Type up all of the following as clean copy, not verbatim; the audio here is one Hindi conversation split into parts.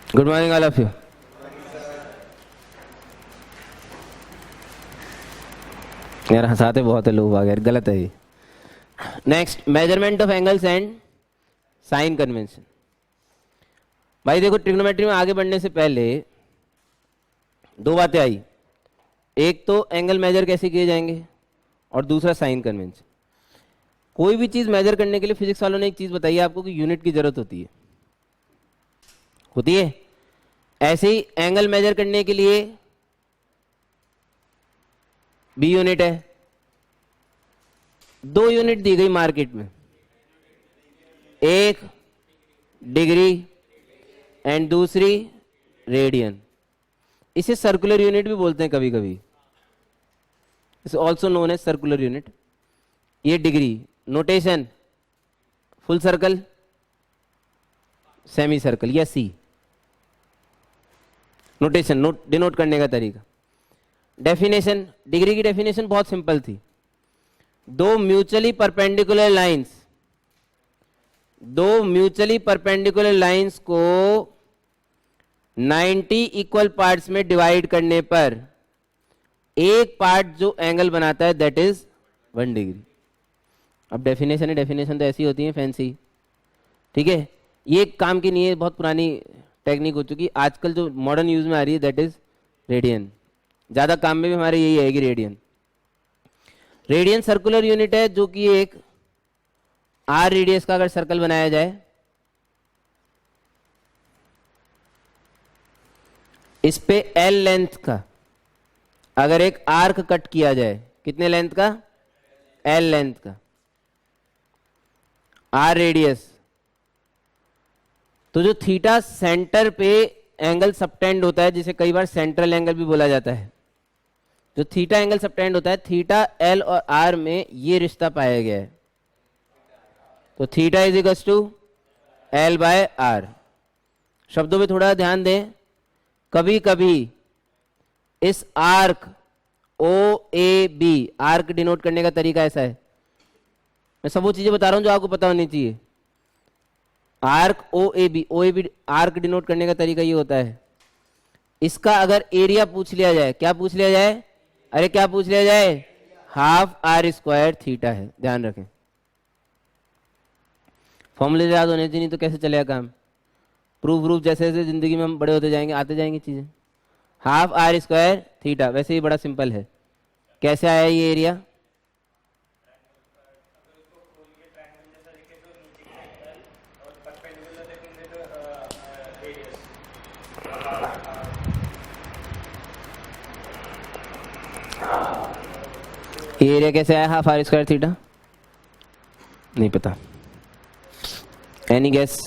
Good morning all of you. यार हंसाते बहुत है लोग यार, गलत है ये। Next, measurement of angles and sign convention. भाई देखो, ट्रिग्नोमेट्री में आगे बढ़ने से पहले दो बातें आई। एक तो एंगल मेजर कैसे किए जाएंगे और दूसरा साइन कन्वेंशन। कोई भी चीज मेजर करने के लिए फिजिक्स वालों ने एक चीज बताई है आपको कि यूनिट की जरूरत होती है। ऐसे ही एंगल मेजर करने के लिए बी यूनिट है। दो यूनिट दी गई मार्केट में, एक डिग्री एंड दूसरी रेडियन। इसे सर्कुलर यूनिट भी बोलते हैं कभी कभी, इसे also known as circular unit. ये degree, notation full circle, semi circle या सी। नोटेशन डिनोट करने का तरीका। डेफिनेशन, डिग्री की डेफिनेशन बहुत सिंपल थी। दो म्यूचुअली परपेंडिकुलर लाइंस को 90 इक्वल पार्ट्स में डिवाइड करने पर एक पार्ट जो एंगल बनाता है दैट इज 1 डिग्री। अब डेफिनेशन है, डेफिनेशन तो ऐसी होती है फैंसी, ठीक है। ये काम की नहीं है, बहुत पुरानी टेक्निक हो चुकी। आजकल जो मॉडर्न यूज में आ रही है दैट इज रेडियन। ज्यादा काम में भी हमारे यही आएगी रेडियन। रेडियन सर्कुलर यूनिट है जो कि एक आर रेडियस का अगर सर्कल बनाया जाए, इस पे एल लेंथ का अगर एक आर्क कट किया जाए, कितने लेंथ का? एल लेंथ का, आर रेडियस, तो जो थीटा सेंटर पे एंगल सबटेंड होता है, जिसे कई बार सेंट्रल एंगल भी बोला जाता है, जो थीटा एंगल सबटेंड होता है, थीटा एल और आर में ये रिश्ता पाया गया है। तो theta is equal to L by R. शब्दों पे थोड़ा ध्यान दें। कभी कभी इस arc O A B, arc denote करने का तरीका ऐसा है। मैं सब वो चीजें बता रहा हूं जो आपको पता होनी चाहिए। Arc O A B arc denote करने का तरीका ये होता है। इसका अगर एरिया पूछ लिया जाए, क्या पूछ लिया जाए? अरे क्या पूछ लिया जाए? हाफ आर स्क्वायर थीटा है। ध्यान रखें, फॉर्मूले याद होने चाहिए, नहीं तो कैसे चलेगा काम। प्रूफ जैसे जैसे जिंदगी में हम बड़े होते जाएंगे आते जाएंगे चीजें। हाफ आर स्क्वायर थीटा, वैसे ही बड़ा सिंपल है। कैसे आया ये एरिया? ये एरिया कैसे आया हाफ आर स्क्वायर थीटा? नहीं पता। Any guess?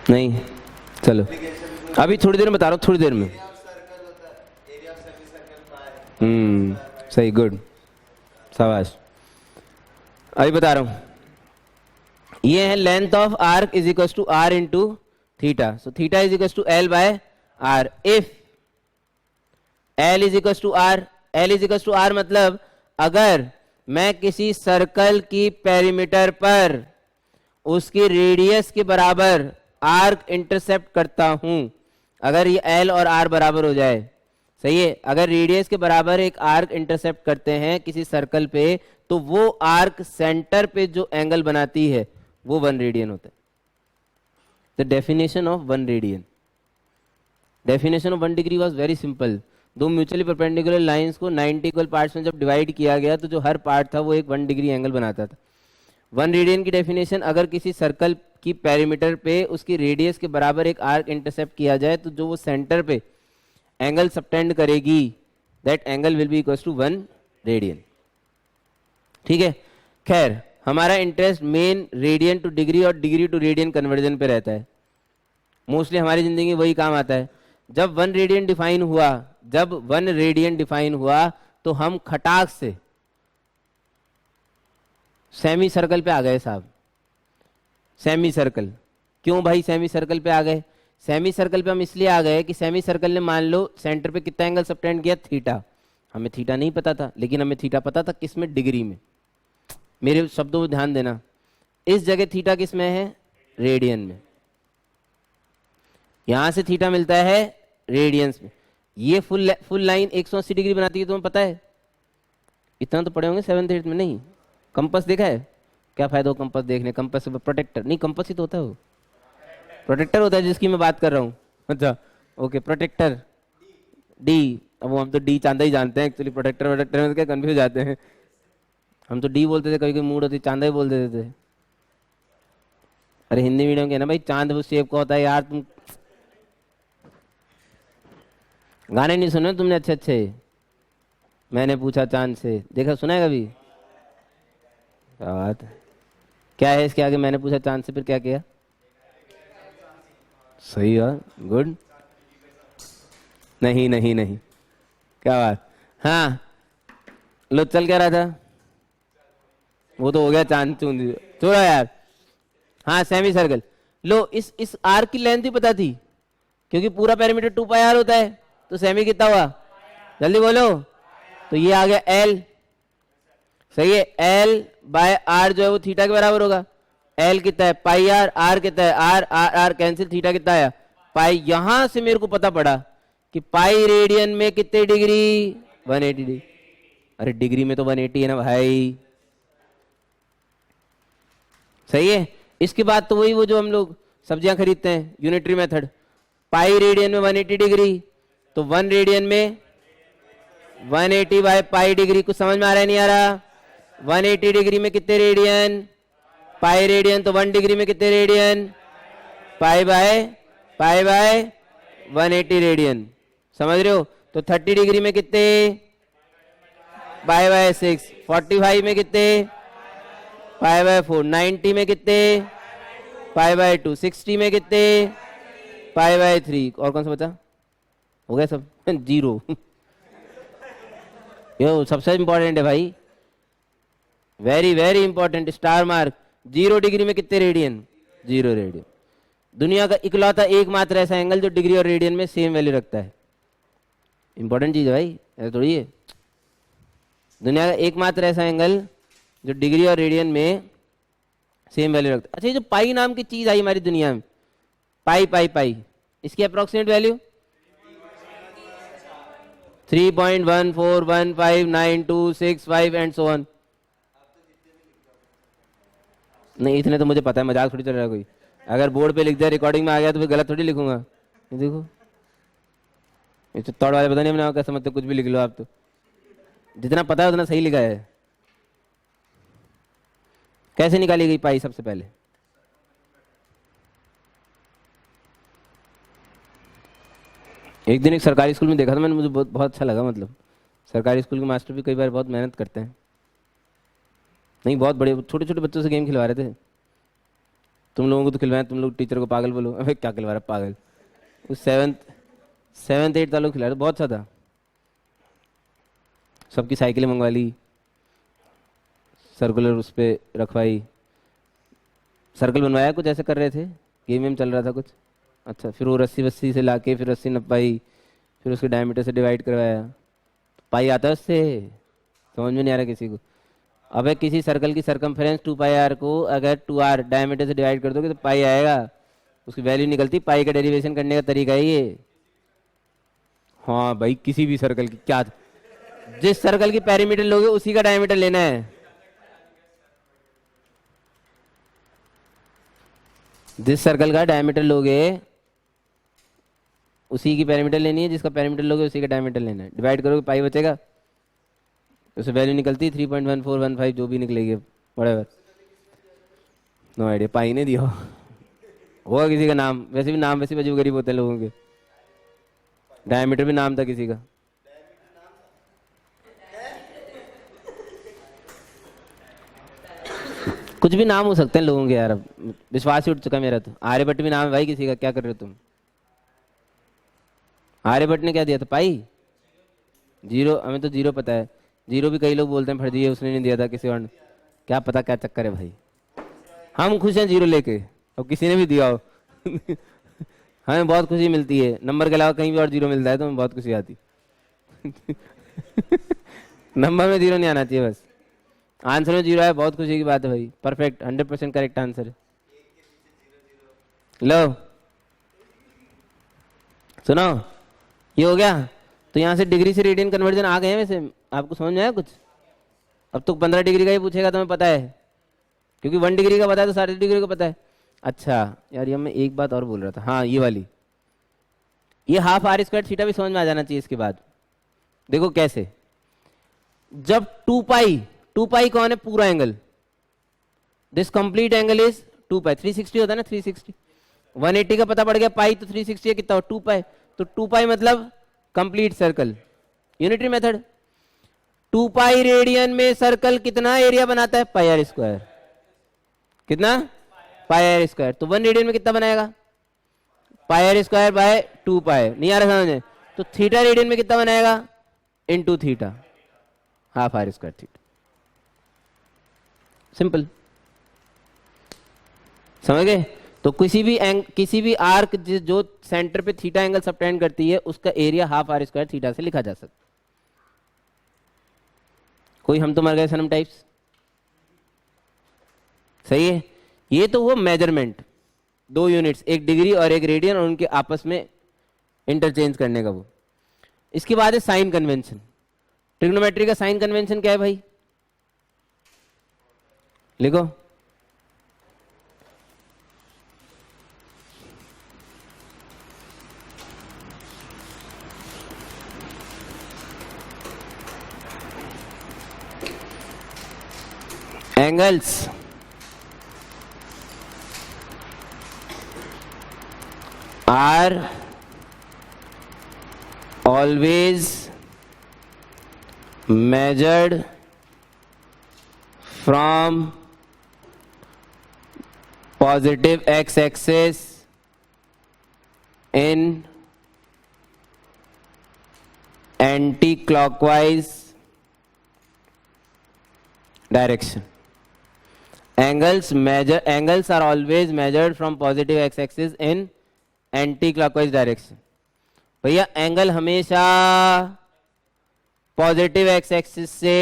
नहीं, चलो अभी थोड़ी देर में बता रहा हूँ, थोड़ी देर में। सही, गुड, शाबाश। अभी बता रहा हूं। ये है length of arc is equal to R into theta. So theta is equal to L by R. If L is equal to R, L is equal to R मतलब अगर मैं किसी सर्कल की पेरीमीटर पर उसकी रेडियस के बराबर आर्क इंटरसेप्ट करता हूं, अगर ये एल और आर बराबर हो जाए, सही है, अगर रेडियस के बराबर एक आर्क इंटरसेप्ट करते हैं किसी सर्कल पे, तो वो आर्क सेंटर पे जो एंगल बनाती है वो 1 रेडियन होता है। The definition of 1 radian, definition of 1 degree was very simple. दो म्यूचुअली परपेंडिकुलर लाइंस को 90 इक्वल पार्ट्स में जब डिवाइड किया गया तो जो हर पार्ट था वो एक 1 डिग्री एंगल बनाता था। 1 रेडियन की डेफिनेशन, अगर किसी सर्कल की पेरीमीटर पे उसकी रेडियस के बराबर एक आर्क इंटरसेप्ट किया जाए तो जो वो सेंटर पे एंगल सबटेंड करेगी that angle will be equal to 1 radian. ठीक है, खैर हमारा interest main radian to degree और डिग्री टू रेडियन कन्वर्जन पे रहता है। मोस्टली हमारी जिंदगी में वही काम आता है। जब 1 रेडियन डिफाइन हुआ तो हम खटाक से सेमी सर्कल पे आ गए साहब। सेमी सर्कल, क्यों भाई सेमी सर्कल पे आ गए? सेमी सर्कल पे हम इसलिए आ गए कि सेमी सर्कल ने मान लो सेंटर पे कितना एंगल सबटेंड किया? थीटा। हमें थीटा नहीं पता था, लेकिन हमें थीटा पता था किस में? डिग्री में। मेरे शब्दों पर ध्यान देना, इस जगह थीटा किस में है, रेडियन में, यहां से थीटा मिलता है रेडियंस में। ये फुल लाइन 180 डिग्री बनाती है, तुम्हें पता है, इतना तो पढ़े होंगे 7th 8th में। नहीं, कंपास देखा है, क्या फायदा हो कंपास देखने, कंपास प्रोटेक्टर नहीं, कंपास ही तो होता है, वो प्रोटेक्टर होता है जिसकी मैं बात कर रहा हूँ। अच्छा ओके, प्रोटेक्टर डी, अब वो हम तो डी चांदा ही जानते हैं एक्चुअली, प्रोटेक्टर प्रोटेक्टर में क्या कंफ्यूज जाते हैं, हम तो डी बोलते थे, कभी कभी मूड होती चांदा ही बोल देते थे। अरे हिंदी मीडियम के ना भाई, चांद वो शेप का होता है यार, तुम गाने नहीं सुने तुमने अच्छे अच्छे, मैंने पूछा चांद से, देखा सुना है कभी, क्या बात है, क्या है इसके आगे, मैंने पूछा चांद से, फिर क्या किया, सही है, गुड, नहीं नहीं नहीं, क्या बात, हाँ लो चल क्या रहा था, वो तो हो गया चांद चूंद, छोड़ो यार, हाँ सेमी सर्कल, लो इस आर्क की लेंथ ही पता थी, क्योंकि पूरा पेरीमीटर 2 पाई आर होता है, तो सेमी कितना हुआ, जल्दी बोलो, तो ये आ गया एल, सही है, एल बाय आर जो है वो थीटा के बराबर होगा, एल कितना है पाई आर, आर कितना है R, R R cancel, theta कितना आया पाई, यहां से मेरे को पता पड़ा कि पाई रेडियन में कितने डिग्री, 180 डिग्री, अरे डिग्री में तो 180 है ना भाई, सही है। इसके बाद तो वही वो जो हम लोग सब्जियां खरीदते हैं, यूनिटरी मेथड, पाई रेडियन में 180 डिग्री, तो 1 रेडियन में 180 बाय पाई डिग्री, कुछ समझ में आ रहा है नहीं आ रहा, 180 डिग्री में कितने रेडियन, पाई रेडियन, तो 1 डिग्री में कितने रेडियन, पाई बाय 180 रेडियन, समझ रहे हो, तो 30 डिग्री में कितने, पाई बाय 6, 45 में कितने, पाई बाय 4, 90 में कितने, पाई बाय 2, 60 में कितने, पाई बाय 3, और कौन सा बचा, हो गया सब, जीरो, यो सबसे इंपॉर्टेंट है भाई, very very important, star mark, 0 degree में कितने रेडियन, 0 रेडियन, दुनिया का इकलौता एकमात्र ऐसा एंगल जो डिग्री और रेडियन में सेम वैल्यू रखता है, इंपॉर्टेंट चीज है भाई, ऐसा थोड़ी है, दुनिया का एकमात्र ऐसा एंगल जो डिग्री और रेडियन में सेम वैल्यू रखता है। अच्छा, ये जो पाई नाम की चीज आई हमारी दुनिया में, पाई पाई पाई, इसकी approximate value 3.14159265 and so on, नहीं इतने तो मुझे पता है, मजाक थोड़ी चल रहा है कोई, अगर बोर्ड पे लिख दिया रिकॉर्डिंग में आ गया तो फिर गलत थोड़ी लिखूंगा, ये देखो ये तो तौड़ वाले पता नहीं हमने कैसे, मतलब कुछ भी लिख लो आप, तो जितना पता है उतना सही लिखा है। कैसे निकाली गई पाई सबसे पहले, एक दिन एक सरकारी स्कूल में देखा था मैंने, मुझे बहुत बहुत अच्छा लगा, मतलब सरकारी स्कूल के मास्टर भी कई बार बहुत मेहनत करते हैं, नहीं बहुत बड़े छोटे छोटे बच्चों से गेम खिलवा रहे थे, तुम लोगों को तो खिलवाएं, तुम लोग टीचर को पागल बोलो, अबे क्या खिलवा रहा पागल, उस 7th 8th लोग खिला रहे, बहुत अच्छा था, सबकी साइकिलें मंगवा ली, सर्कुलर उस पर रखवाई, सर्कल बनवाया, कुछ ऐसे कर रहे थे, गेम वेम चल रहा था कुछ, अच्छा फिर वो रस्सी वस्सी से लाके फिर रस्सी नपाई, फिर उसके डायमीटर से डिवाइड करवाया, पाई आता है उससे, समझ में नहीं आ रहा किसी को, अबे किसी सर्कल की सरकमफेरेंस 2 पाई आर को अगर 2r डायमीटर से डिवाइड कर दोगे तो पाई आएगा, उसकी वैल्यू निकलती, पाई का डेरिवेशन करने का तरीका है ये, हाँ भाई किसी भी सर्कल की, क्या जिस सर्कल की पेरीमीटर लोगे उसी का डायमीटर लेना है, जिस सर्कल का डायमीटर लोगे उसी की पेरीमीटर लेनी है, जिसका पेरीमीटर लोगे उसी का डायमीटर लेना है, डिवाइड करोगे पाई बचेगा, उससे वैल्यू निकलती 3.1415 जो भी निकलेगी, व्हाटएवर, नो आइडिया, पाई ने दिया होगा किसी का नाम, वैसे भी नाम वैसे अजीब गरीब होते हैं लोगों के, डायमीटर भी नाम था किसी का, कुछ भी नाम हो सकते हैं लोगों के यार, अब विश्वास ही उठ चुका मेरा, तो आर्यभट्ट भी नाम है भाई किसी का, क्या कर रहे हो तुम, आर्यभट्ट ने क्या दिया था पाई, 0, हमें तो 0 पता है, 0 भी कई लोग बोलते हैं फर्जी है, उसने नहीं दिया था किसी और ने, क्या पता क्या चक्कर है भाई, हम खुश हैं 0 लेके, और किसी ने भी दिया हो हमें बहुत खुशी मिलती है, नंबर के अलावा कहीं भी और 0 मिलता है तो हमें बहुत खुशी आती नंबर में 0 नहीं आना चाहिए बस, आंसर में 0 है, बहुत खुशी की बात है भाई, परफेक्ट, 100% करेक्ट आंसर है। लो सुनो, ये हो गया। तो यहाँ से डिग्री से रेडियन कन्वर्जन आ गए हैं वैसे, आपको समझ में आया कुछ? अब तो 15 डिग्री का ही पूछेगा, तुम्हें पता है, क्योंकि 1 डिग्री का पता है तो 60 डिग्री का पता है। अच्छा यार, ये मैं एक बात और बोल रहा था, हाँ ये वाली, ये हाफ आर स्क्वायर थीटा भी समझ में आ जाना चाहिए इसके बाद। देखो कैसे, जब 2 पाई कौन है? पूरा angle, this complete angle is 2 पाई, 360 होता है ना, 360, 180 का पता पड़ गया, पाई तो 360 है, कितना हो? 2 पाई, तो 2 पाई मतलब complete circle, unitary method. 2 pi radian में सर्कल कितना एरिया बनाता है? पाई आर स्क्वायर, कितना? पाई आर स्क्वायर। तो 1 रेडियन में कितना बनाएगा? पाई आर स्क्वायर बाय 2 पाई, नहीं आ रहा समझ में? तो थीटा रेडियन में कितना बनाएगा? Into theta, half R square theta, simple, समझ गए? तो किसी भी आर्क जो सेंटर पे थीटा एंगल सबटेंड करती है, उसका area half R square theta से लिखा जा सकता। कोई हम तो मर गए सनम टाइप्स, सही है। ये तो वो मेजरमेंट, 2 यूनिट्स, एक डिग्री और एक रेडियन, और उनके आपस में इंटरचेंज करने का वो। इसके बाद है साइन कन्वेंशन। ट्रिग्नोमेट्री का साइन कन्वेंशन क्या है भाई? लिखो, angles are always measured from positive x-axis in anti-clockwise direction. Angles are always measured from positive x-axis in anti-clockwise direction. भैया एंगल हमेशा पॉजिटिव एक्स एक्सिस से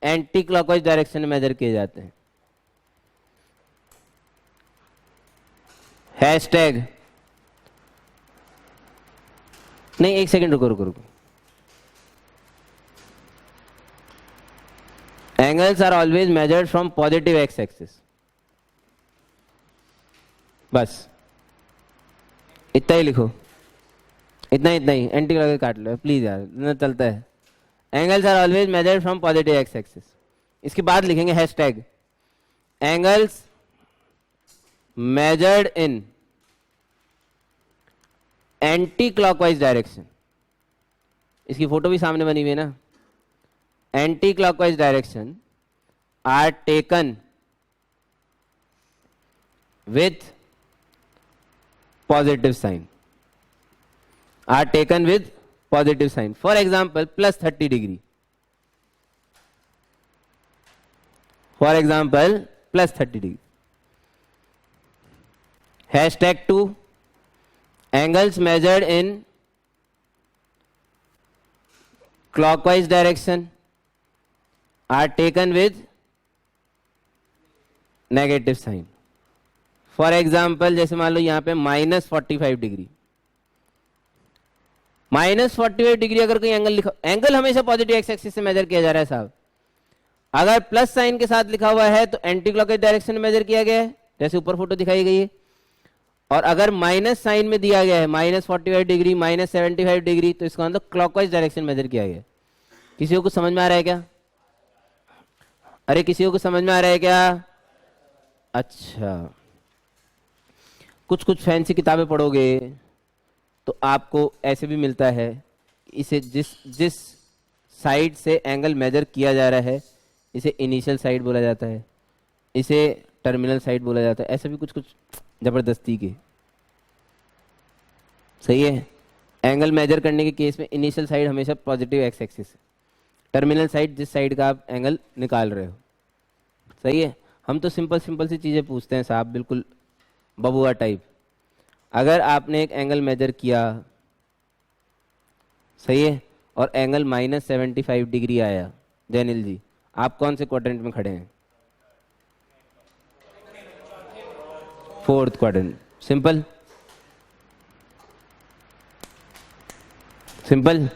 एंटी क्लॉकवाइज डायरेक्शन में मेजर किए जाते हैं। हैशटैग, नहीं एक सेकंड रुको रुको रुको, angles are always measured from positive x axis, बस इतना ही लिखो, इतना ही एंटी क्लॉकवाइज काट लो प्लीज यार, ना चलता है। Angles are always measured from positive x axis. इसके बाद लिखेंगे hashtag angles measured in anti clockwise direction. इसकी फोटो भी सामने बनी हुई है ना। Anti-clockwise direction are taken with positive sign. Are taken with positive sign. For example, plus 30 degree. For example, plus 30 degree. Hashtag 2. Angles measured in clockwise direction are taken with negative sign. For example जैसे मान लो यहाँ पे -45 डिग्री, -45 डिग्री अगर कोई एंगल लिखा, एंगल हमेशा पॉजिटिव एक्स एक्सिस से मेजर किया जा रहा है साहब। अगर प्लस साइन के साथ लिखा हुआ है तो एंटी क्लॉकवाइज डायरेक्शन में मेजर किया गया है, जैसे ऊपर फोटो दिखाई गई है। और अगर माइनस साइन में दिया गया है -45 डिग्री, -75 डिग्री, तो इसका मतलब क्लॉकवाइज डायरेक्शन मेजर किया गया है। किसी को कुछ समझ में आ रहा है क्या? अरे किसी को समझ में आ रहा है क्या? अच्छा, कुछ फैंसी किताबें पढ़ोगे तो आपको ऐसे भी मिलता है, इसे जिस साइड से एंगल मेजर किया जा रहा है इसे इनिशियल साइड बोला जाता है, इसे टर्मिनल साइड बोला जाता है, ऐसे भी कुछ जबरदस्ती के, सही है। एंगल मेजर करने के केस में इनिशियल साइड हमेशा पॉजिटिव एक्स एक्सिस है, टर्मिनल साइड जिस साइड का आप एंगल निकाल रहे हो, सही है। हम तो सिंपल सी चीज़ें पूछते हैं साहब, बिल्कुल बबुआ टाइप। अगर आपने एक एंगल मेजर किया, सही है, और एंगल -75 डिग्री आया जैनिल जी, आप कौन से क्वाड्रेंट में खड़े हैं? Fourth quadrant. Simple simple.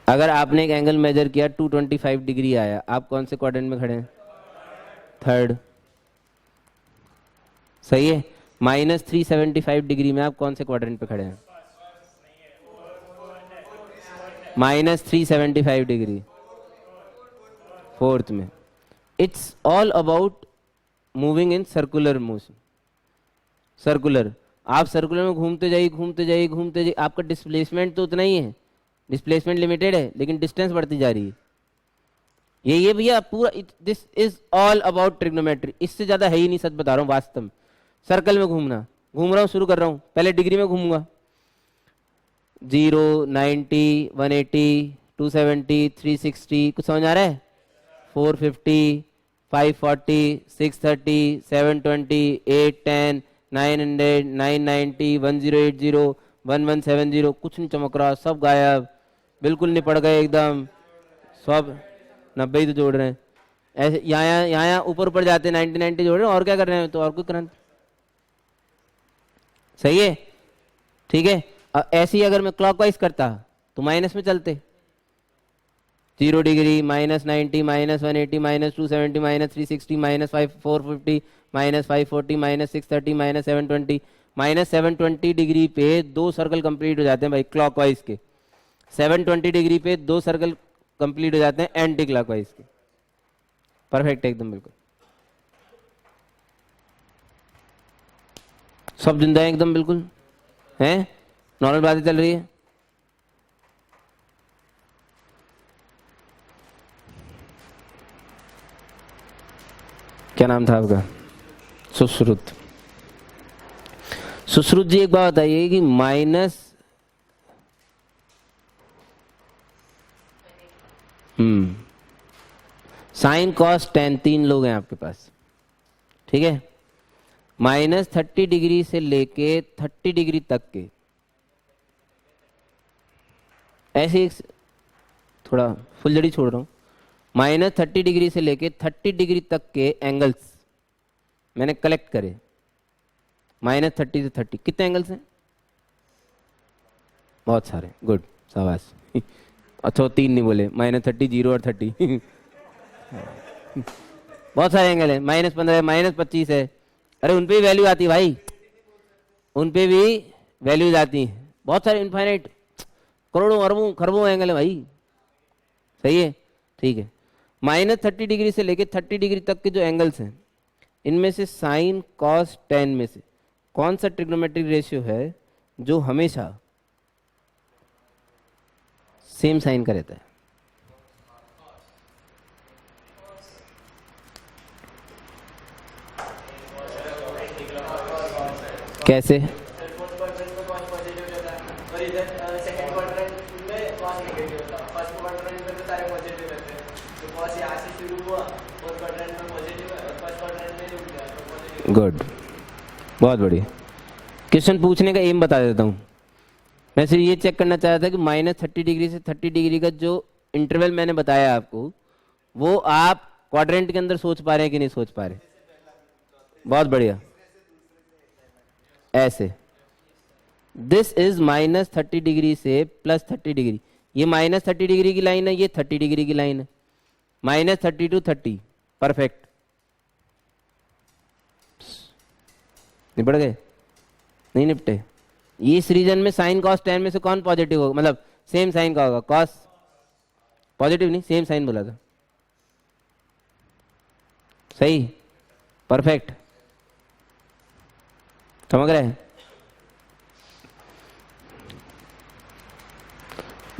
अगर आपने एक एंगल मेजर किया 225 डिग्री आया, आप कौन से क्वाड्रेंट में खड़े हैं? थर्ड। सही है। -375 डिग्री में आप कौन से क्वाड्रेंट पे खड़े हैं? -375 डिग्री, फोर्थ में। It's all about moving in circular motion. Circular, आप सर्कुलर में घूमते जाइए घूमते जाइए घूमते जाइए, आपका डिस्प्लेसमेंट तो उतना ही है, डिस्प्लेसमेंट लिमिटेड है, लेकिन डिस्टेंस बढ़ती जा रही है। ये भैया पूरा, this is all about trigonometry, इससे ज्यादा है ही नहीं, सच बता रहा हूँ। वास्तव में सर्कल में घूमना, घूम रहा हूँ, शुरू कर रहा हूँ, पहले डिग्री में घूमूंगा। 0, 90, 180, 270, 360, कुछ समझ आ रहा है? 450, 540, 630, 720, 810, 900, 990, 1080, 1170, कुछ नहीं चमक रहा, सब गायब, बिल्कुल नहीं, पड़ गए एकदम सब। 90 ही तो जोड़ रहे हैं ऐसे, यहाँ ऊपर ऊपर जाते 90 90 जोड़ रहे हैं, और क्या कर रहे हैं? तो और कोई करंट। सही है, ठीक है। ऐसे ही अगर मैं क्लॉकवाइज करता तो माइनस में चलते, 0 डिग्री, -90, -180, -270, -360, -450, -540, -630, -720, -720 डिग्री पे 2 सर्कल कंप्लीट हो जाते हैं भाई क्लॉकवाइज के। 720 डिग्री पे 2 सर्कल कंप्लीट हो जाते हैं एंटी क्लॉकवाइज के। परफेक्ट, एकदम बिल्कुल, सब जिंदा है एकदम बिल्कुल, हैं? नॉर्मल बातें चल रही है। क्या नाम था आपका? सुश्रुत। सुश्रुत जी, एक बात बताइए कि साइन कॉस टेन, 3 लोग हैं आपके पास, ठीक है। -30 डिग्री से लेके 30 डिग्री तक के, ऐसे एक थोड़ा फुलझड़ी छोड़ रहा हूँ, -30 डिग्री से लेके 30 डिग्री तक के एंगल्स मैंने कलेक्ट करे। -30 से 30 कितने एंगल्स हैं? बहुत सारे, गुड, शाबाश। अच्छा 3 नहीं बोले, -30, 0 और 30। बहुत सारे एंगल है, -15, -25 है। अरे उन पे भी वैल्यू आती है भाई, उन पे भी वैल्यूज आती हैं, बहुत सारे, इनफाइनाइट, करोड़ों अरबों खरबों एंगल है भाई। सही है, ठीक है। -30 डिग्री से लेके 30 डिग्री तक के जो एंगल्स हैं, इनमें से साइन कॉस टेन में से कौन सा ट्रिग्नोमेट्रिक रेशियो है जो हमेशा सेम साइन का रहता है? कैसे? गुड, बहुत बढ़िया। क्वेश्चन पूछने का एम बता देता हूँ। मैं सिर्फ ये चेक करना चाह रहा था कि -30 डिग्री से 30 डिग्री का जो इंटरवल मैंने बताया आपको, वो आप क्वाड्रेंट के अंदर सोच पा रहे हैं कि नहीं सोच पा रहे? बहुत बढ़िया। ऐसे, दिस इज -30 डिग्री से +30 डिग्री, ये -30 डिग्री की लाइन है, ये 30 डिग्री की लाइन है, -30 to 30, परफेक्ट। निपट गए? नहीं निपटे? इस रीजन में साइन कॉस टेन में से कौन पॉजिटिव होगा, मतलब सेम साइन का होगा? कॉस पॉजिटिव नहीं, सेम साइन बोला था। सही, परफेक्ट, समझ रहे हैं?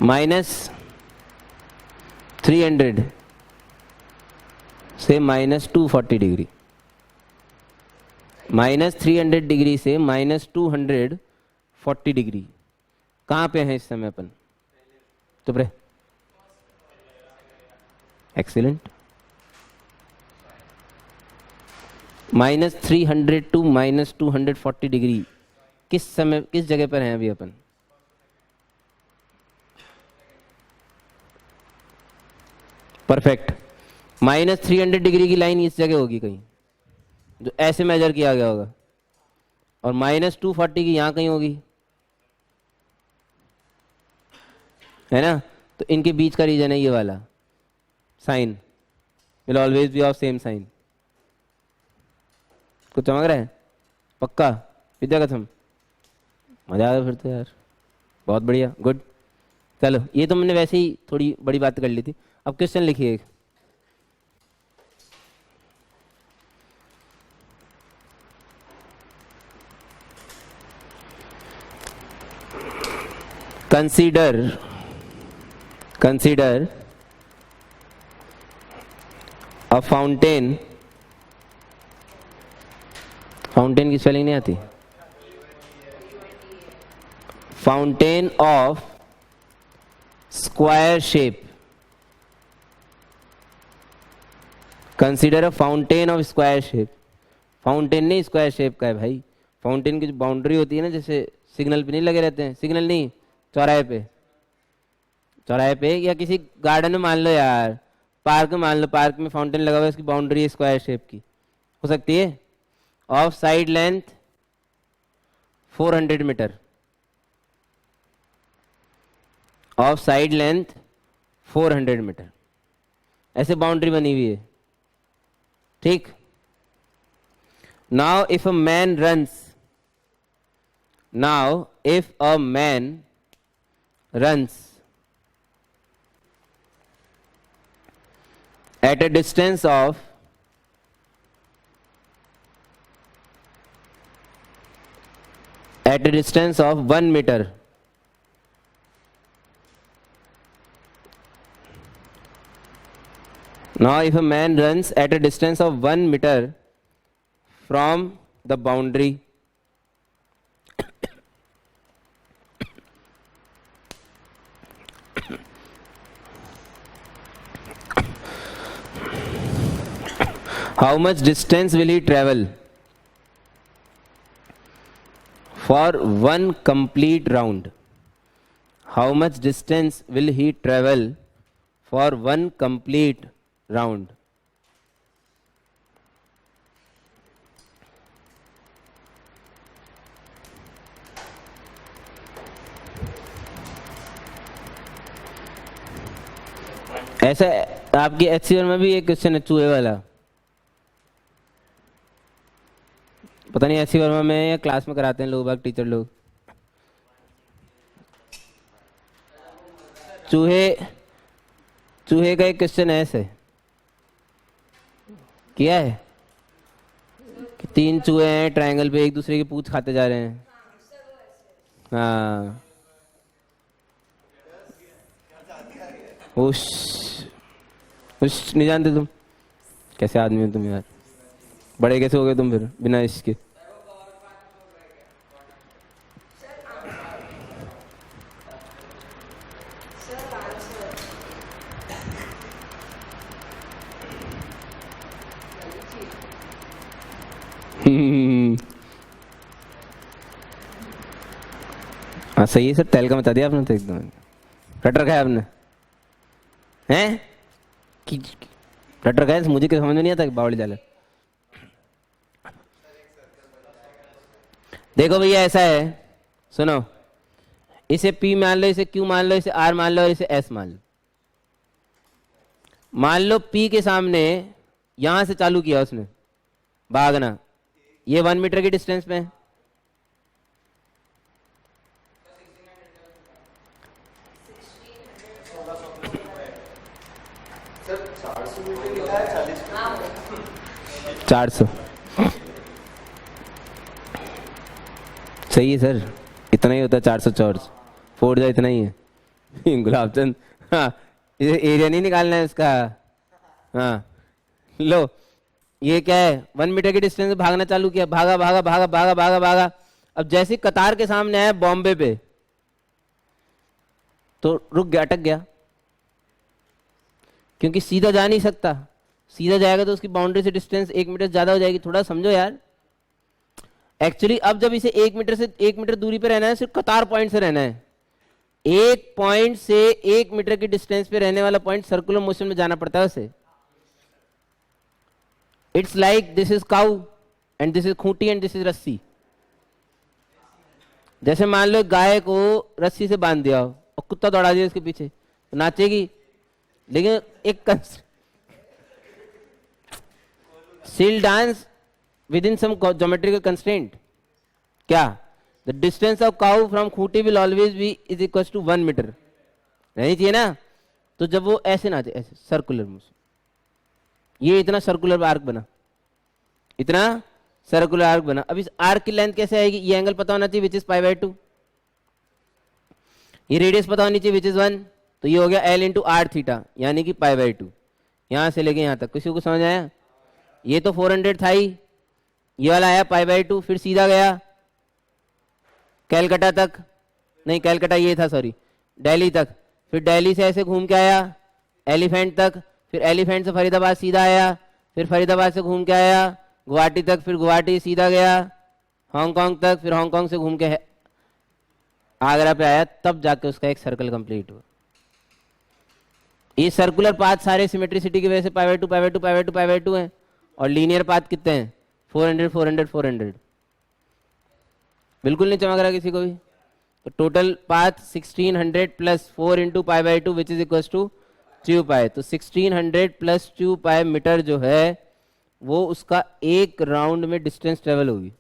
-300 से -240 डिग्री, -300 डिग्री से -240 डिग्री, कहाँ पे है इस समय अपन? चुप रहे, एक्सीलेंट। -300 टू -240 डिग्री किस समय, किस जगह पर हैं अभी अपन? परफेक्ट। -300 डिग्री की लाइन इस जगह होगी कहीं, जो ऐसे मेजर किया गया होगा, और -240 की यहाँ कहीं होगी, है ना। तो इनके बीच का रीजन है ये वाला, sign will always be of same sign. कुछ चमक रहा है? पक्का? विद्या कथम? मजा आ गया फिर तो यार, बहुत बढ़िया, गुड। चलो ये तो मैंने वैसे ही थोड़ी बड़ी बात कर ली थी। अब क्वेश्चन लिखिए। कंसीडर अ फाउंटेन की स्पेलिंग नहीं आती, fountain of square shape. Consider a fountain of square shape. Fountain नहीं स्क्वायर शेप का है भाई। फाउंटेन की जो बाउंड्री होती है ना, जैसे सिग्नल पे नहीं लगे रहते हैं, सिग्नल नहीं, चौराहे पे या किसी गार्डन में मान लो यार, पार्क में मान लो, पार्क में फाउंटेन लगा हुआ है, उसकी बाउंड्री है स्क्वायर शेप की, हो सकती है, of side length 400 metre, of side length 400 metre, ऐसे बाउंड्री बनी हुई है, ठीक। Now if a man runs at a distance of 1 meter, now if a man runs at a distance of 1 meter from the boundary, how much distance will he travel for one complete round? How much distance will he travel for one complete round? ऐसा आपकी HCR में भी एक क्वेश्चन है चूहे वाला, पता नहीं ऐसी वर्मा में या क्लास में कराते हैं लोग बाग, टीचर लोग। चूहे का एक क्वेश्चन ऐसे किया है कि 3 चूहे हैं ट्रायंगल पे, एक दूसरे की पूंछ खाते जा रहे हैं। हाँ, उश नहीं जानते तुम? कैसे आदमी हो तुम यार, बड़े कैसे हो गए तुम फिर बिना इसके? हाँ सही है सर, तेल का बता दिया आपने तो एकदम। रट रखा है आपने, हैं? रट रखा है, मुझे क्या समझ में नहीं आता कि बावड़ी डाले। देखो भैया ऐसा है, सुनो, इसे P मान लो, इसे Q मान लो, इसे R मान लो और इसे S मान लो। मान लो P के सामने यहां से चालू किया उसने भागना, ये 1 मीटर की डिस्टेंस पे है, चार सौ। सही है सर, इतना ही होता है 400 चौरस, फोड़ जाए इतना ही है। गुलाबचंद, हाँ एरिया नहीं निकालना है इसका। हाँ लो, ये क्या है, 1 मीटर की डिस्टेंस भागना चालू किया, भागा भागा भागा भागा भागा भागा। अब जैसे कतार के सामने आया बॉम्बे पे, तो रुक गया, अटक गया, क्योंकि सीधा जा नहीं सकता। सीधा जाएगा तो उसकी बाउंड्री से डिस्टेंस 1 मीटर ज्यादा हो जाएगी। थोड़ा समझो यार, एक्चुअली अब जब इसे 1 मीटर से 1 मीटर दूरी पे रहना है, सिर्फ कतार पॉइंट से रहना है। एक पॉइंट से 1 मीटर की डिस्टेंस पे रहने वाला पॉइंट सर्कुलर मोशन में जाना पड़ता है उसे। It's like this is cow and this is Khunti and this is रस्सी। जैसे मान लो गाय को रस्सी से बांध दिया हो और कुत्ता दौड़ा दिया इसके पीछे, तो नाचेगी, लेकिन एक she'll dance within some geometrical constraint. क्या? The distance of cow from Khunti will always be is equals to 1 meter. नहीं चाहिए ना? तो जब वो ऐसे नाचे, ऐसे सर्कुलर मोशन, ये इतना सर्कुलर आर्क बना, इतना सर्कुलर आर्क बना। अब इस आर्क की लेंथ कैसे आएगी? ये एंगल पता होना चाहिए विच इज पाई बाय 2, ये रेडियस पता होनी चाहिए विच इज 1, तो ये हो गया L इंटू आर थीटा यानी कि पाई बाय 2। यहां से लेके यहां तक किसी को समझ आया? ये तो 400 था ही, ये वाला आया पाई बाय 2, फिर सीधा गया कैलकाटा तक, नहीं कैलकाटा ये था सॉरी, दिल्ली तक, फिर दिल्ली से ऐसे घूम के आया एलिफेंट तक, फिर एलिफेंट से फरीदाबाद सीधा आया, फिर फरीदाबाद से घूम के आया गुवाहाटी तक, फिर गुवाहाटी सीधा गया हांगकांग तक, फिर हांगकांग से घूम के आगरा पे आया, तब जाके उसका एक सर्कल कंप्लीट हुआ। ये सर्कुलर पाथ सारे सिमेट्रिसिटी की वजह से पाई by 2 pi by 2 pi by 2 pi by 2 है, और लीनियर पाथ कितने हैं? 400 400 400। बिल्कुल नहीं चमक रहा किसी को भी? तो total path 1600 plus 4 into pi by 2 which is equal to 2 pi. तो 1600 प्लस 2 पाई मीटर जो है वो उसका एक राउंड में डिस्टेंस ट्रेवल होगी।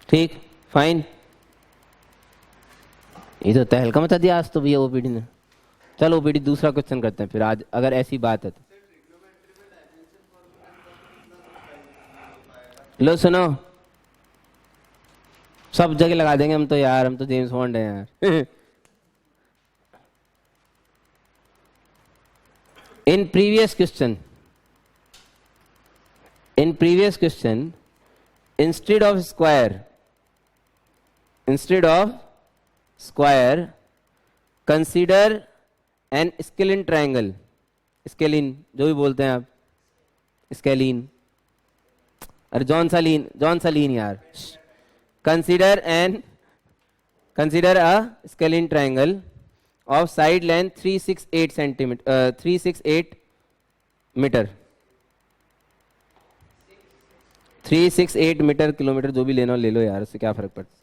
ठीक, फाइन। ये तो तहलका मचा दिया आज तो भैया ओपीडी ने। चलो ओपीडी दूसरा क्वेश्चन करते हैं फिर आज, अगर ऐसी बात है तो। लो सुनो, सब जगह लगा देंगे हम तो यार, हम तो जेम्स बॉन्ड हैं यार। in previous question instead of square consider an scalene triangle, scalene जो भी बोलते हैं आप, scalene, अरे जॉन सालीन यार। consider a scalene triangle of side length 368 centimeter 368 metre, 368 metre kilometre जो भी लेना ले लो यार, उससे क्या फर्क पड़ता।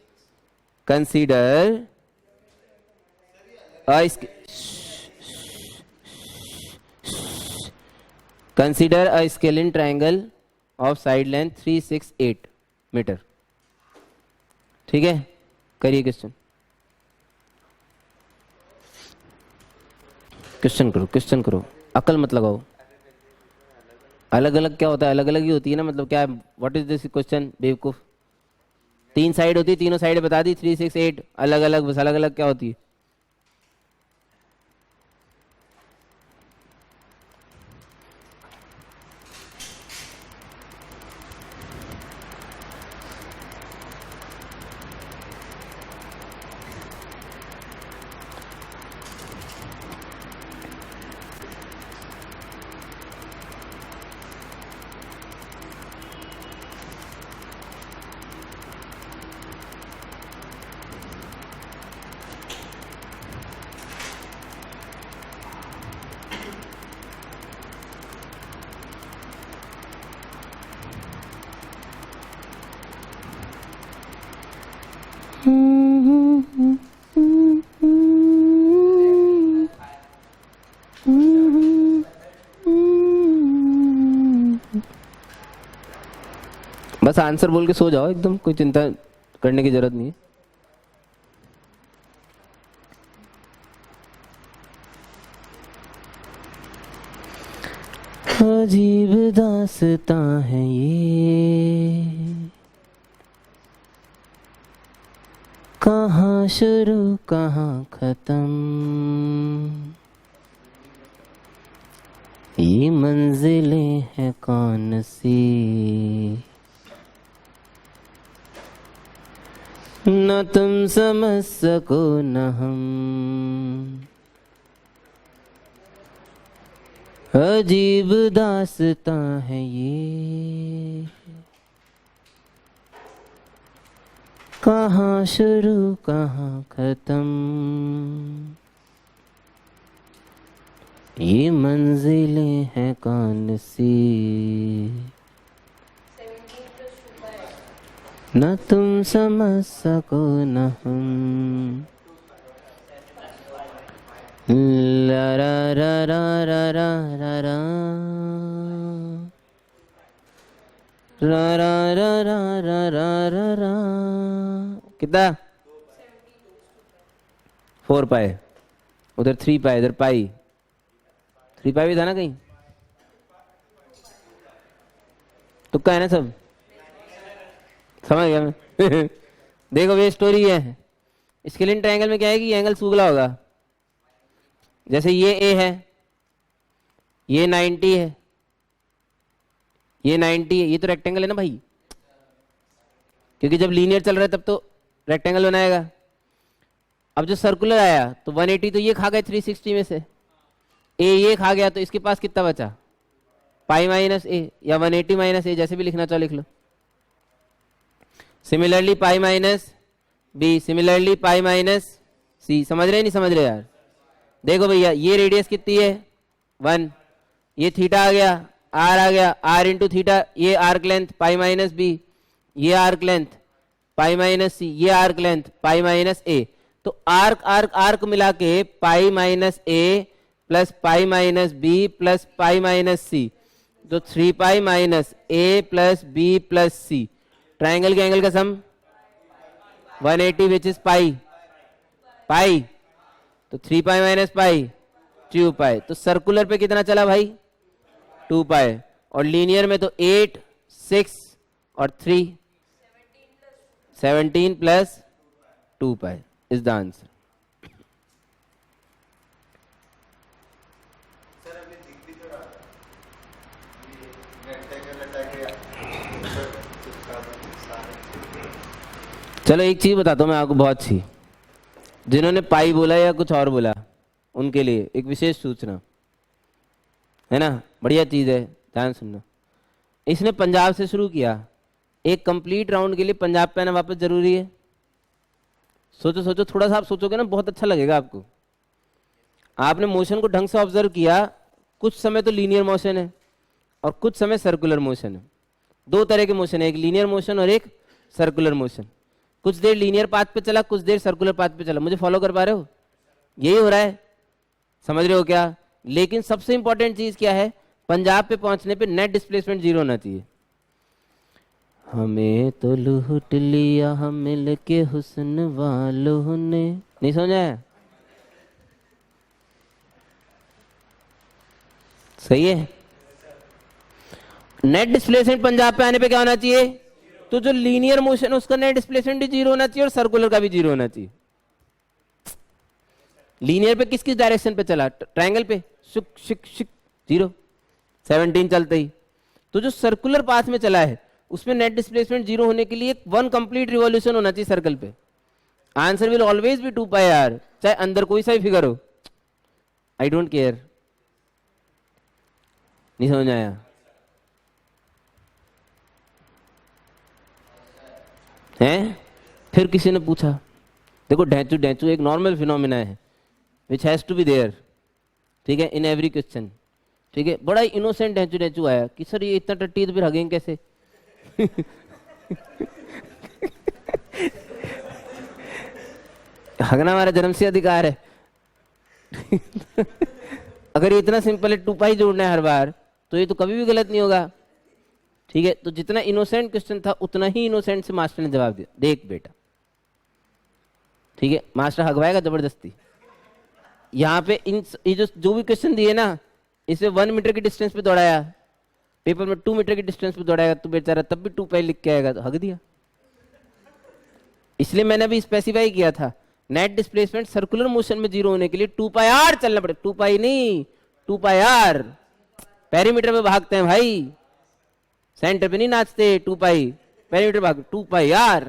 Consider consider a scalene triangle of side length 368 metre. ठीक है, करिए क्वेश्चन करो, अकल मत लगाओ। अलग अलग क्या होता है? अलग अलग ही होती है ना, मतलब क्या, व्हाट इज दिस क्वेश्चन बेवकूफ। 3 साइड होती है, तीनों साइड बता दी 368, अलग अलग बस अलग अलग क्या होती है? बस आंसर बोल के सो जाओ एकदम, कोई चिंता करने की जरूरत नहीं है। अजीब दास्तां है ये, कहाँ शुरू कहाँ खत्म, ये मंजिलें हैं कौन सी, न तुम समझ सको न हम, अजीब दास्तां है ये, कहाँ शुरू कहाँ खत्म, ये मंजिलें हैं कौन सी, न तुम समझ सको न हम। ला रा रा रा रा रा रा रा रा रा रा रा रा रा रा रा। कितना? 4 पाई, उधर 3 पाई, इधर पाई। 3 पाई भी था ना कहीं? तुक्का है ना सब? समझ गया मैं। देखो ये स्टोरी है। स्केलिन ट्रायंगल में क्या है कि ये एंगल सूगला होगा। जैसे ये ए है, ये 90 है, ये 90 है, ये तो रेक्टेंगल है ना भाई, क्योंकि जब लीनियर चल रहा है तब तो रेक्टेंगल बनाएगा। अब जो सर्कुलर आया तो 180 तो ये खा गए 360 में से, ए ये खा गया, तो इसके पास कितना बचा? पाई माइनस ए या 180 माइनस ए, जैसे भी लिखना चाहो लिख लो। Similarly pi minus B, similarly pi minus C. समझ रहे नहीं समझ रहे यार? देखो भैया ये रेडियस कितनी है 1, ये थीटा आ गया, आर आ गया, आर इंटू थीटा, ये arc length pi minus B, ये arc length pi minus C, ये arc length pi minus A. तो आर्क आर्क आर्क मिला के pi minus A plus pi minus B plus pi minus C, तो 3 pi minus A plus B plus C. Triangle के एंगल का सम 180 विच इज पाई, पाई तो 3 पाई माइनस पाई 2 पाई। तो सर्कुलर पे कितना चला भाई? 2 पाई। और लीनियर में तो 8, 6 और 3, 17 plus 2 pi is the answer. चलो एक चीज बताता हूँ मैं आपको बहुत सी, जिन्होंने पाई बोला या कुछ और बोला उनके लिए एक विशेष सूचना है ना, बढ़िया चीज है, ध्यान सुनना। इसने पंजाब से शुरू किया, एक कंप्लीट राउंड के लिए पंजाब पे आना वापस जरूरी है। सोचो सोचो, थोड़ा सा आप सोचोगे ना बहुत अच्छा लगेगा आपको। आपने मोशन को ढंग से ऑब्जर्व किया, कुछ समय तो लीनियर मोशन है और कुछ समय सर्कुलर मोशन है। 2 तरह के मोशन है, एक लीनियर मोशन और एक सर्कुलर मोशन। कुछ देर लीनियर पाथ पे चला, कुछ देर सर्कुलर पाथ पे चला। मुझे फॉलो कर पा रहे हो? यही हो रहा है, समझ रहे हो क्या? लेकिन सबसे इंपॉर्टेंट चीज क्या है? पंजाब पे पहुंचने पे नेट डिस्प्लेसमेंट 0 होना चाहिए। हमें तो लूट लिया हम मिल के हुस्न वालों ने, नहीं समझा है? सही है। नेट डिस्प्लेसमेंट पंजाब पे आने पे क्या होना चाहिए? तो जो लीनियर मोशन है उसका नेट डिस्प्लेसमेंट भी 0 होना चाहिए और सर्कुलर का भी 0 होना चाहिए। लीनियर पे किस किस डायरेक्शन पे चला? ट्रायंगल पे शुक शिक शिक 0, 17 चलते ही। तो जो सर्कुलर पाथ में चला है उसमें नेट डिस्प्लेसमेंट 0 होने के लिए 1 कंप्लीट रिवॉल्यूशन होना चाहिए सर्कल पे। Answer will always be 2 pi r, चाहे अंदर कोई सा भी फिगर हो। I don't care. नहीं समझ आया? हैं? फिर किसी ने पूछा, देखो ढैंचू ढैंचू एक नॉर्मल फिनोमिना है which has to be there, ठीक है, इन एवरी क्वेश्चन, ठीक है। बड़ा ही इनोसेंट ढैंचू ढैंचू आया कि सर ये इतना टट्टी है तो फिर हगेंगे कैसे? हगना हमारा जन्म से अधिकार है। अगर ये इतना सिंपल है 2 पाई जोड़ना है हर बार, तो ये तो कभी भी गलत नहीं होगा, ठीक है। तो जितना इनोसेंट क्वेश्चन था उतना ही इनोसेंट से मास्टर ने जवाब दिया। देख बेटा, ठीक है, मास्टर हगवाएगा जबरदस्ती। यहाँ पे ये जो भी क्वेश्चन दिए ना, इसे 1 मीटर की डिस्टेंस पे दौड़ाया, पेपर में 2 मीटर की डिस्टेंस पे दौड़ाएगा तो बेचारा तब भी 2 पाई लिख के आएगा, तो हग दिया। इसलिए मैंने अभी स्पेसिफाई किया था, नेट डिस्प्लेसमेंट सर्कुलर मोशन में 0 होने के लिए 2 पाई आर चलना पड़ेगा। 2 पाई नहीं, 2 पाई आर। पेरीमीटर पे भागते हैं भाई, सेंटर पे नहीं नाचते। 2 पाई पेरीमीटर भाग, 2 पाई आर,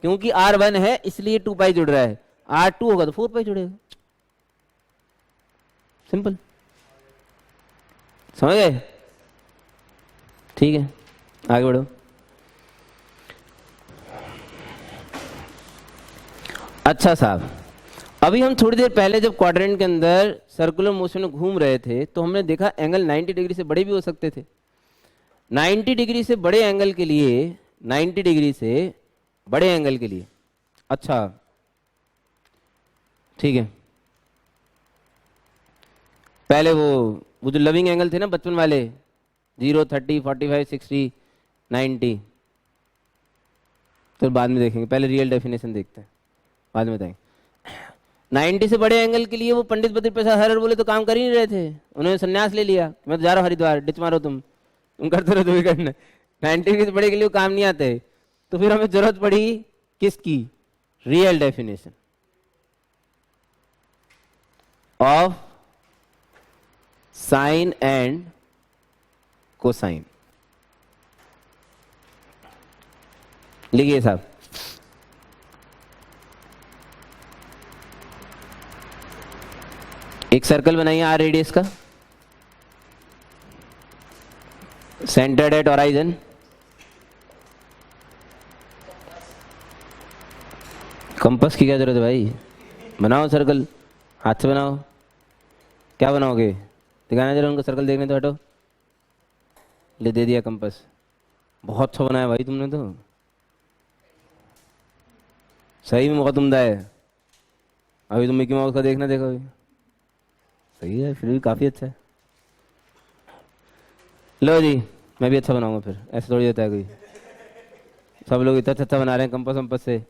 क्योंकि आर 1 है इसलिए 2 पाई जुड़ रहा है, आर 2 होगा तो 4 पाई जुड़ेगा। सिंपल, समझ गए? ठीक है, आगे बढ़ो। अच्छा साहब, अभी हम थोड़ी देर पहले जब क्वाड्रेंट के अंदर सर्कुलर मोशन में घूम रहे थे तो हमने देखा एंगल 90 डिग्री से बड़े भी हो सकते थे। 90 डिग्री से बड़े एंगल के लिए, 90 डिग्री से बड़े एंगल के लिए, अच्छा ठीक है, पहले वो जो लविंग एंगल थे ना बचपन वाले, 0, 30, 45, 60, 90, तो बाद में देखेंगे, पहले रियल डेफिनेशन देखते हैं, बाद में बताएंगे। 90 से बड़े एंगल के लिए वो पंडित बद्री प्रसाद हर बोले तो काम कर ही नहीं रहे थे, उन्होंने संन्यास ले लिया, मैं तो जा रहा हूँ हरिद्वार, डिच मारो तुम करते रहो, तुम्हें करना। 90 से बड़े के लिए काम नहीं आते, तो फिर हमें जरूरत पड़ी किसकी? Real definition of sine and cosine. लिखिए साहब, एक सर्कल बनाइए आर रेडियस का, सेंटर्ड एट होराइजन, कंपास की क्या जरूरत है भाई? बनाओ सर्कल, हाथ से बनाओ। क्या बनाओगे? दिखाना जरा उनको, सर्कल देखने तो हटो। ले दे दिया कंपास, बहुत अच्छा बनाया भाई तुमने तो, सही में बहुत उम्दा है। अभी तुम मिकी माउस का देखना, देखो अभी सही है, फिर भी काफी अच्छा है। लो जी, मैं भी अच्छा बनाऊंगा फिर, ऐसे थोड़ी होता है कोई, सब लोग इतना अच्छा बना रहे हैं कंपास वंपास से।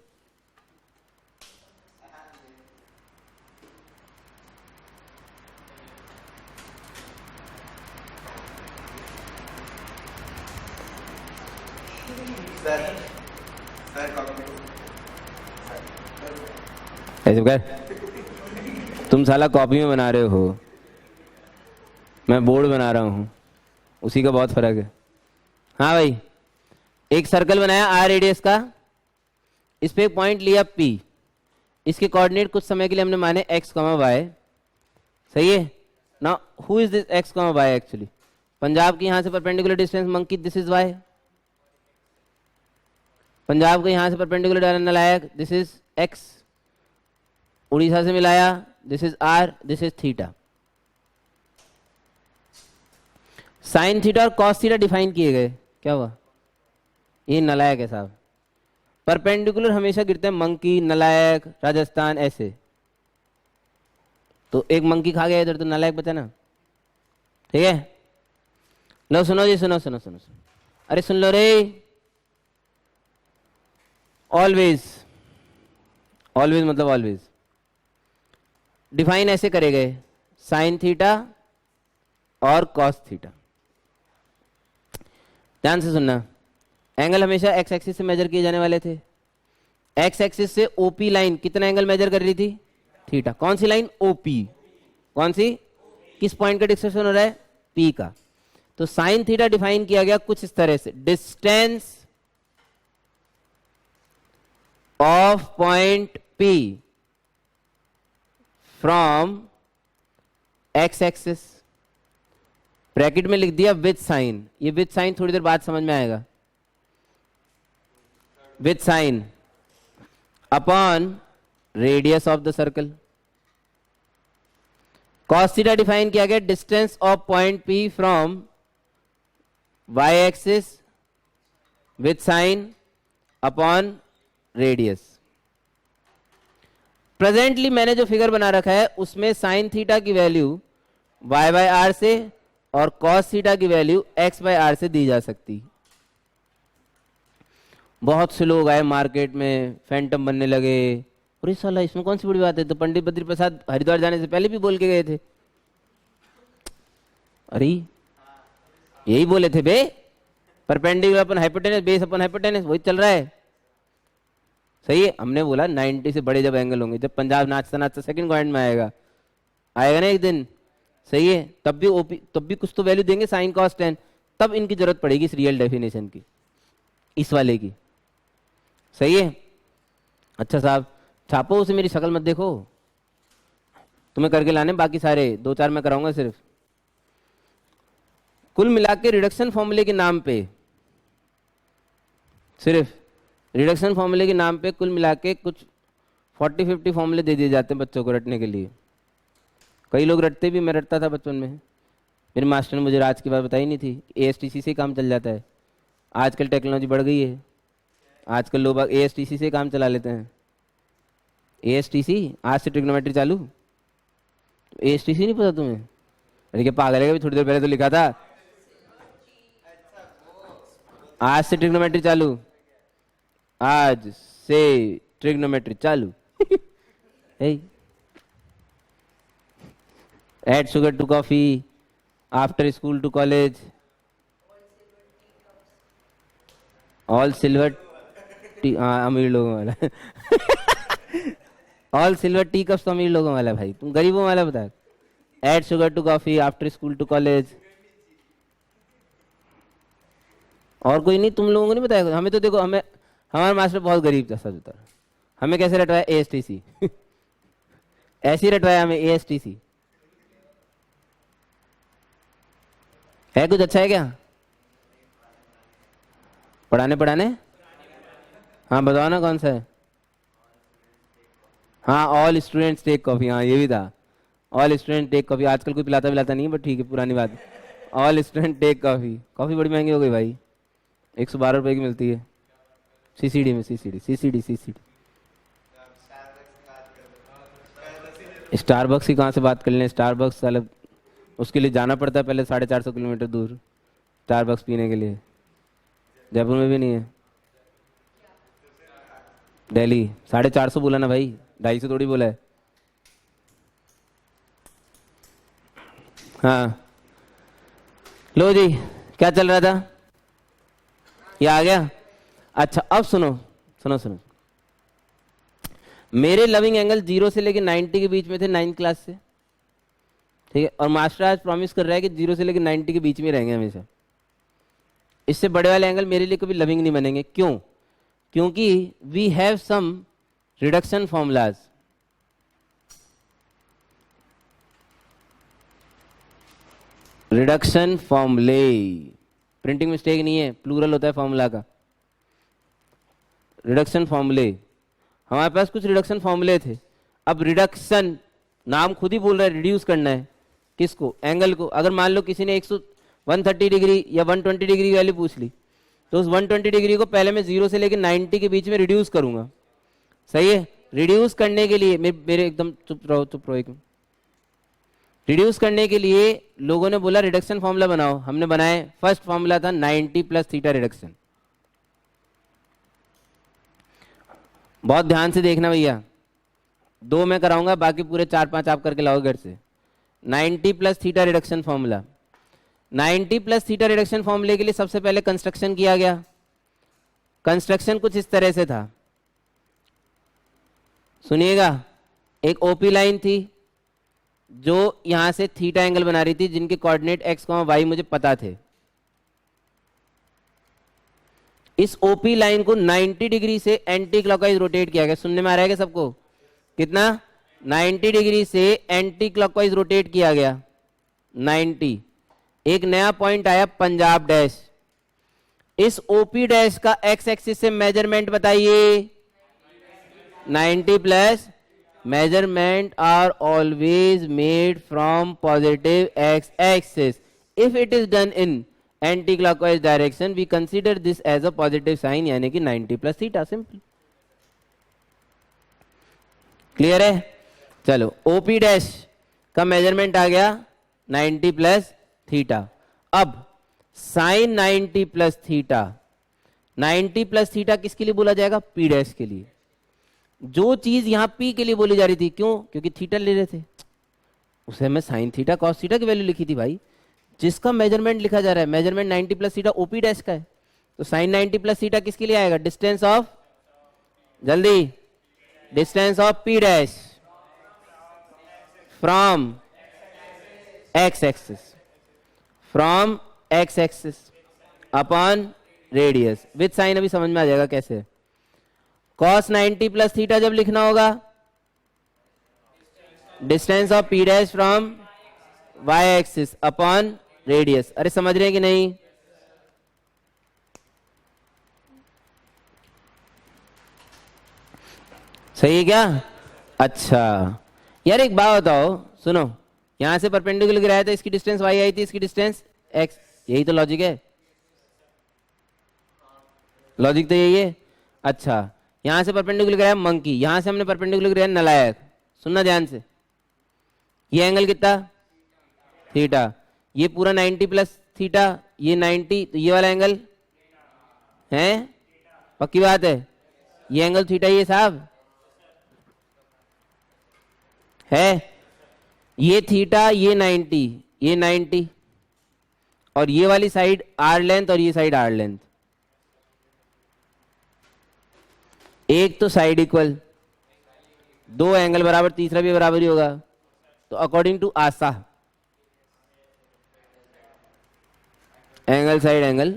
ऐसे कर, तुम साला कॉपी में बना रहे हो, मैं बोर्ड बना रहा हूँ, उसी का बहुत फर्क है। हाँ भाई, एक सर्कल बनाया आर रेडियस का, इस पे एक पॉइंट लिया P, इसके कोऑर्डिनेट कुछ समय के लिए हमने माने x, y, सही है ना? Who is this x, y actually? Punjab की यहां से perpendicular distance monkey, this is y। Punjab के यहां से परपेंडिकुलर नालायक, दिस इज x। उड़ीसा से मिलाया, this is r, this is theta. Sine theta और कॉस थीटा डिफाइन किए गए, क्या हुआ? ये नलायक है साहब, परपेंडिकुलर हमेशा गिरते हैं मंकी, नलायक, राजस्थान, ऐसे। तो एक मंकी खा गया इधर तो नलायक बचा ना, ठीक है? लो सुनो जी, सुनो सुनो सुनो, सुनो। अरे सुन लो रे। ऑलवेज, ऑलवेज मतलब ऑलवेज डिफाइन ऐसे करे गए, साइन थीटा और कॉस थीटा। ध्यान से सुनना, एंगल हमेशा एक्स एक्सिस से मेजर किए जाने वाले थे। एक्स एक्सिस से ओपी लाइन कितना एंगल मेजर कर रही थी? थीटा। कौन सी लाइन? ओपी। कौन सी? किस पॉइंट का डिस्कशन हो रहा है? पी का। तो साइन थीटा डिफाइन किया गया कुछ इस तरह से, distance of point p from x axis, bracket में लिख दिया विथ साइन। ये विथ साइन थोड़ी देर बाद समझ में आएगा। With sine upon radius of the circle. Cos theta define किया गया distance of point p from y axis with sine upon radius. Presently मैंने जो फिगर बना रखा है उसमें साइन थीटा की वैल्यू y बाय आर से और कॉस थीटा की वैल्यू x बाय आर से दी जा सकती। बहुत से लोग आए मार्केट में, फैंटम बनने लगे, अरे साला इसमें कौन सी बड़ी बात है, तो पंडित बद्री प्रसाद हरिद्वार जाने से पहले भी बोल के गए थे। अरे यही बोले थे बे, परपेंडिकुलर अपन हाइपोटेनस, बेस अपन हाइपोटेनस, वही चल रहा है। सही है, हमने बोला 90 से बड़े जब एंगल होंगे, जब पंजाब नाचता नाचता सेकंड क्वाड्रेंट में आएगा, आएगा ना एक दिन, सही है, तब भी ओपी, तब भी कुछ तो वैल्यू देंगे साइन कॉस टेन, तब इनकी जरूरत पड़ेगी इस रियल डेफिनेशन की, इस वाले की। सही है। अच्छा साहब, छापो उसे, मेरी शक्ल मत देखो, तुम्हें करके लाने बाकी सारे, 2-4 मैं कराऊंगा सिर्फ। कुल मिला के रिडक्शन फॉर्मूले के नाम पे, सिर्फ रिडक्शन फॉर्मूले के नाम पे कुल मिला के कुछ 40-50 फॉर्मूले दे दिए जाते हैं बच्चों को रटने के लिए। कई लोग रटते भी, मैं रटता था बचपन में। मेरे मास्टर ने मुझे राज की बात बताई नहीं थी, एएसटीसी से काम चल जाता है। आजकल टेक्नोलॉजी बढ़ गई है, आजकल लोग एएसटीसी से काम चला लेते हैं। एएसटीसी, आज से ट्रिग्नोमेट्री चालू। एएसटीसी नहीं पता तुम्हें? अरे क्या पागल है, अभी थोड़ी देर पहले तो लिखा था आज से ट्रिग्नोमेट्री चालू, आज से ट्रिग्नोमेट्री चालू। Add sugar to coffee, after school to college, all silver tea, हाँ अमीर लोगों वाला। ऑल सिल्वर टी कप्स तो अमीर लोगों वाला भाई, तुम गरीबों वाला बता। Add sugar to coffee, after school to college. और कोई नहीं, तुम लोगों को नहीं बताया? हमें तो देखो, हमें हमारा मास्टर बहुत गरीब था सच बता। हमें कैसे रटवाया? एएसटीसी। ऐसे ही रटवाया हमें, एएसटीसी। है कुछ अच्छा है क्या पढ़ाने पढ़ाने? हाँ बताओ ना कौन सा है। हाँ ऑल स्टूडेंट्स टेक कॉफी, हाँ ये भी था। ऑल स्टूडेंट टेक कॉफी, आजकल कोई पिलाता पिलाता नहीं है, बट ठीक है, पुरानी बात। All student take coffee. Coffee बड़ी महंगी हो गई भाई, 112 रुपए की मिलती है सीसीडी में। सीसीडी सीसीडी सीसीडी स्टारबक्स की कहाँ से बात कर लें? स्टारबक्स साले, उसके लिए जाना पड़ता है पहले 450 किलोमीटर दूर स्टारबक्स पीने के लिए। जयपुर में भी नहीं है। दिल्ली 450 बोला ना भाई, 250 थोड़ी बोला है। हाँ लो जी, क्या चल रहा था? ये आ गया। अच्छा अब सुनो सुनो सुनो, मेरे लविंग एंगल 0 से लेकर 90 के बीच में थे 9th क्लास से, ठीक है? और मास्टर आज प्रॉमिस कर रहा है कि 0 से लेकर 90 के बीच में रहेंगे हमेशा। इससे बड़े वाले एंगल मेरे लिए कभी लविंग नहीं बनेंगे। क्यों? क्योंकि we have some reduction formulas. Reduction फॉर्मूले, प्रिंटिंग मिस्टेक नहीं है, प्लूरल होता है फॉर्मूला का। रिडक्शन फॉर्मूले, हमारे पास कुछ रिडक्शन फॉर्मूले थे। अब रिडक्शन, नाम खुद ही बोल रहा है, रिड्यूस करना है। किसको? एंगल को। अगर मान लो किसी ने 130 डिग्री या 120 डिग्री की वैल्यू पूछ ली, तो उस 120 डिग्री को पहले मैं 0 से लेकर 90 के बीच में रिड्यूस करूंगा। सही है? रिड्यूस करने के लिए मेरे एकदम चुप रहो एक। रिड्यूस करने के लिए लोगों ने बोला रिडक्शन फॉर्मूला बनाओ, हमने बनाए। फर्स्ट फॉर्मूला था 90 प्लस थीटा रिडक्शन। बहुत ध्यान से देखना भैया, 2 मैं कराऊंगा, बाकी पूरे 4-5 आप करके लाओ घर से। 90 plus theta reduction formula. 90 plus theta reduction फॉर्मूले के लिए सबसे पहले कंस्ट्रक्शन किया गया। कंस्ट्रक्शन कुछ इस तरह से था, सुनिएगा। एक ओपी लाइन थी जो यहां से थीटा एंगल बना रही थी, जिनके कोऑर्डिनेट x, y मुझे पता थे। इस ओपी लाइन को 90 डिग्री से एंटी क्लॉकवाइज रोटेट किया गया। सुनने में आ रहा है क्या सबको? कितना? 90 डिग्री से एंटी क्लॉकवाइज रोटेट किया गया। 90। एक नया पॉइंट आया पंजाब डैश। इस ओपी डैश का एक्स एक्सिस से मेजरमेंट बताइए। 90 plus. Measurement are always made from positive x axis. If it is done in anti clockwise direction we consider this as a positive sign, यानी कि 90 प्लस थीटा। सिंपल, क्लियर है? चलो, ओपी डैश का मेजरमेंट आ गया 90 प्लस थीटा। अब sine 90 plus theta, 90 plus theta किसके लिए बोला जाएगा? पी डैश के लिए। जो चीज यहां पी के लिए बोली जा रही थी, क्यों? क्योंकि थीटा ले रहे थे, उसे मैं साइन थीटा कॉस थीटा की वैल्यू लिखी थी भाई। जिसका मेजरमेंट लिखा जा रहा है, measurement 90 plus theta OP dash का है, तो साइन 90 प्लस थीटा किसके लिए आएगा? डिस्टेंस ऑफ, जल्दी, distance of p dash from x axis, from x axis upon radius with sine. अभी समझ में आ जाएगा कैसे। cos 90 प्लस थीटा जब लिखना होगा, distance of p dash from y axis upon radius. अरे समझ रहे हैं कि नहीं? सही है क्या? अच्छा यार एक बात बताओ, सुनो, यहां से परपेंडिकुलर गिराया था, इसकी डिस्टेंस y आई थी, इसकी डिस्टेंस x। यही तो लॉजिक है, लॉजिक तो यही है। अच्छा, यहां से परपेंडिकुलर गिराया मंकी, यहां से हमने परपेंडिकुलर गिराया नलायक। सुनना ध्यान से, ये एंगल कितना थीटा, ये पूरा 90 प्लस थीटा, ये 90, तो ये वाला एंगल है, पक्की बात है, ये एंगल थीटा ये साहब है, ये थीटा, ये 90, ये 90, और ये वाली साइड आर लेंथ और ये साइड आर लेंथ, एक तो साइड इक्वल, दो एंगल बराबर, तीसरा भी बराबर ही होगा। तो according to ASA, angle side angle,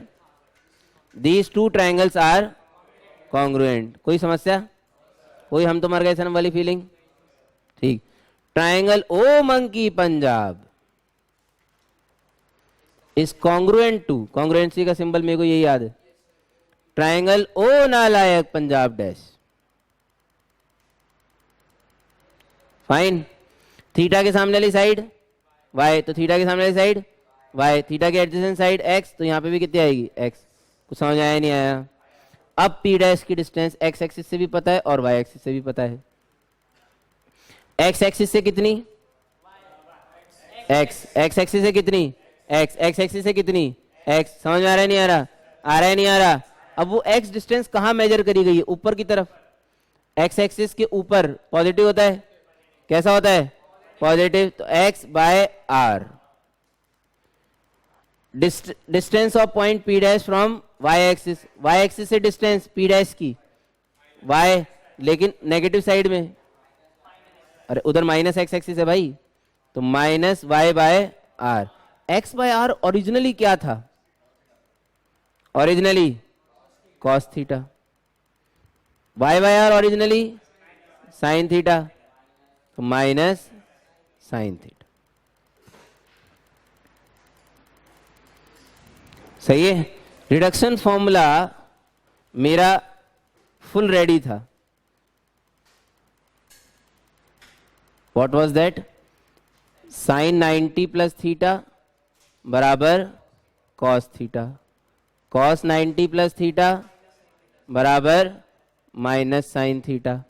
these two triangles are congruent. कोई समस्या, कोई हम तो मर गए सनम वाली फीलिंग? ठीक। ट्रायंगल ओ मंकी पंजाब इज कॉन्ग्रुएंट टू, कॉन्ग्रुएंसी का सिंबल मेरे को यही याद है, ट्रायंगल ओ नालायक पंजाब डैश। फाइन। थीटा के सामने वाली साइड y, तो थीटा के सामने वाली साइड y, थीटा के एडजेसेंट साइड x, तो यहां पे भी कितनी आएगी x। कुछ समझ आया नहीं आया? अब p डैश की डिस्टेंस x एक्सिस से भी पता है और y एक्सिस से भी पता है। x एक्सिस से कितनी x, x एक्सिस से कितनी x, x एक्सिस से कितनी x। समझ में आ रहा है नहीं आ रहा? आ रहा है नहीं आ रहा? अब वो x डिस्टेंस कहां मेजर करी गई है? ऊपर की तरफ, x एक्सिस के ऊपर पॉजिटिव होता है, कैसा होता है पॉजिटिव, तो x by r. Distance of point p dash from y axis, y axis से डिस्टेंस p डैश की y, लेकिन नेगेटिव साइड में, अरे उधर माइनस x एक्सिस है भाई, तो minus y by r. x by r originally क्या था? Originally cos theta, y by r originally sine theta, तो माइनस साइन थीटा। सही है। रिडक्शन फॉर्मूला मेरा फुल रेडी था। What was that? Sine 90 plus theta बराबर cos theta, cos 90 plus theta बराबर माइनस साइन थीटा,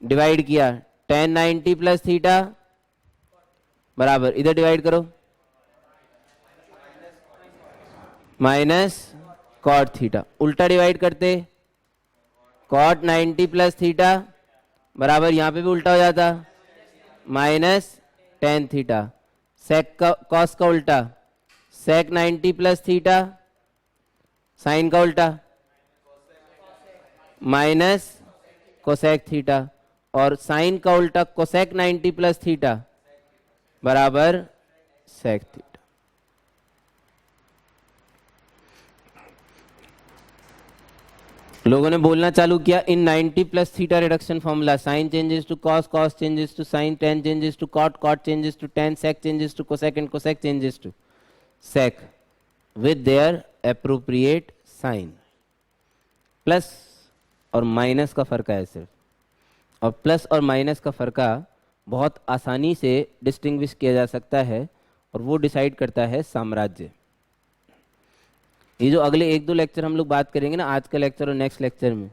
डिवाइड किया tan 90 प्लस थीटा बराबर, इधर डिवाइड करो, माइनस कॉट थीटा, उल्टा डिवाइड करते, कॉट 90 प्लस थीटा बराबर, यहां पे भी उल्टा हो जाता, माइनस टेन थीटा, सेक का कॉस का उल्टा, सेक 90 प्लस थीटा, साइन का उल्टा माइनस कोसेक थीटा, और साइन का उल्टा कोसेक 90 प्लस थीटा बराबर सेक थीटा। लोगों ने बोलना चालू किया in 90 plus theta reduction formula, sine changes to cos, cos changes to sine, tan changes to cot, cot changes to tan, sec changes to cosec and cosec changes to sec with their appropriate sign. Plus और माइनस का फर्क है सिर्फ, और प्लस और माइनस का फर्क बहुत आसानी से डिस्टिंग्विश किया जा सकता है, और वो डिसाइड करता है साम्राज्य। ये जो अगले एक दो लेक्चर हम लोग बात करेंगे ना, आज का लेक्चर और नेक्स्ट लेक्चर में,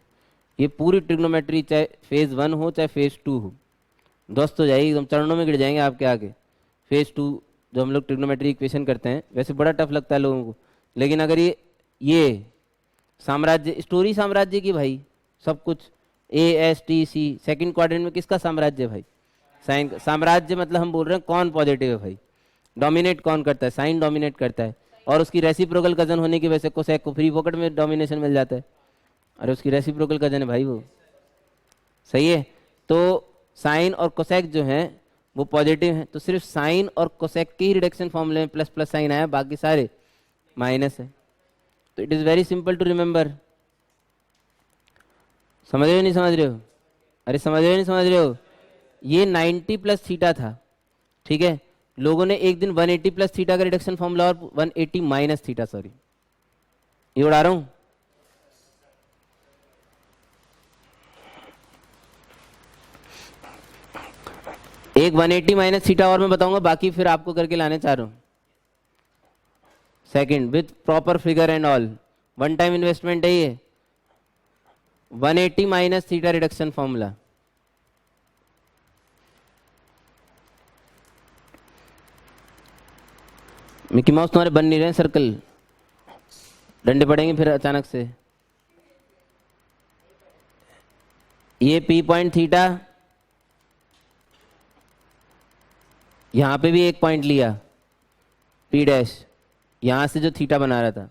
ये पूरी ट्रिग्नोमेट्री चाहे फेज 1 हो चाहे फेज 2 हो, ध्वस्त हो जाएगी, एकदम चरणों में गिर जाएंगे आपके आगे। फेज 2 जो हम लोग ट्रिग्नोमेट्री इक्वेशन करते हैं, वैसे बड़ा टफ लगता है लोगों को, लेकिन अगर ये साम्राज्य, स्टोरी साम्राज्य की भाई, सब कुछ ASTC, सेकंड क्वाड्रेंट में किसका साम्राज्य है भाई? साइन। साम्राज्य मतलब हम बोल रहे हैं कौन पॉजिटिव है भाई, डोमिनेट कौन करता है? साइन डोमिनेट करता है, और उसकी रेसिप्रोकल कजन होने की वजह से कोसेक को फ्री पॉकेट में डोमिनेशन मिल जाता है। अरे उसकी रेसिप्रोकल कजन है भाई वो, सही है। तो साइन और कोसेक जो हैं वो पॉजिटिव हैं, तो सिर्फ साइन और कोसेक के ही रिडक्शन फॉर्मूले में प्लस प्लस साइन आया, बाकी सारे माइनस है। तो it is very simple to remember. समझ रहे हो नहीं समझ रहे हो? अरे समझ रहे हो नहीं समझ रहे हो? ये 90 प्लस थीटा था, ठीक है। लोगों ने एक दिन 180 प्लस थीटा का रिडक्शन फॉर्मूला और 180 माइनस थीटा, सॉरी ये उड़ा रहा हूं। एक 180 माइनस थीटा और मैं बताऊंगा, बाकी फिर आपको करके लाने चाह रहा हूँ। Second with proper figure and all, one time investment है ये। 180 minus theta reduction formula. Mickey mouse तुम्हारे बन नहीं रहे सर्कल, डंडे पड़ेंगे फिर अचानक से। ये पी पॉइंट थीटा, यहां पे भी एक पॉइंट लिया पी डैश, यहां से जो थीटा बना रहा था।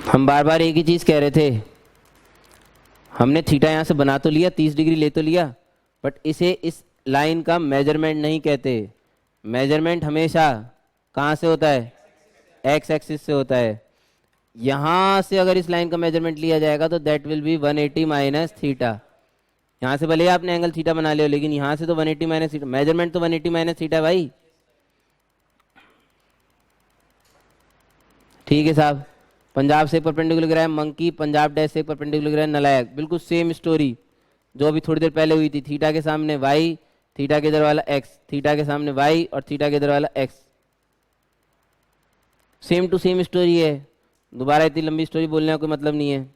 हम बार बार एक ही चीज कह रहे थे, हमने थीटा यहां से बना तो लिया, 30 डिग्री ले तो लिया, बट इसे इस लाइन का मेजरमेंट नहीं कहते। मेजरमेंट हमेशा कहां से होता है? एक्स एक्सिस से होता है। यहां से अगर इस लाइन का मेजरमेंट लिया जाएगा तो that will be 180 minus theta. यहां से भले आपने एंगल थीटा बना लिया, लेकिन यहां से तो 180 माइनस थीटा, मेजरमेंट तो 180 माइनस थीटा भाई। ठीक है साहब। पंजाब से परपेंडिकुलर गिरा है मंकी, पंजाब डैश से परपेंडिकुलर गिरा है नलायक। बिल्कुल सेम स्टोरी जो अभी थोड़ी देर पहले हुई थी। थीटा के सामने वाई, थीटा के इधर वाला एक्स, थीटा के सामने वाई और थीटा के इधर वाला x. Same to same story है, दोबारा इतनी लंबी स्टोरी बोलने का कोई मतलब नहीं है।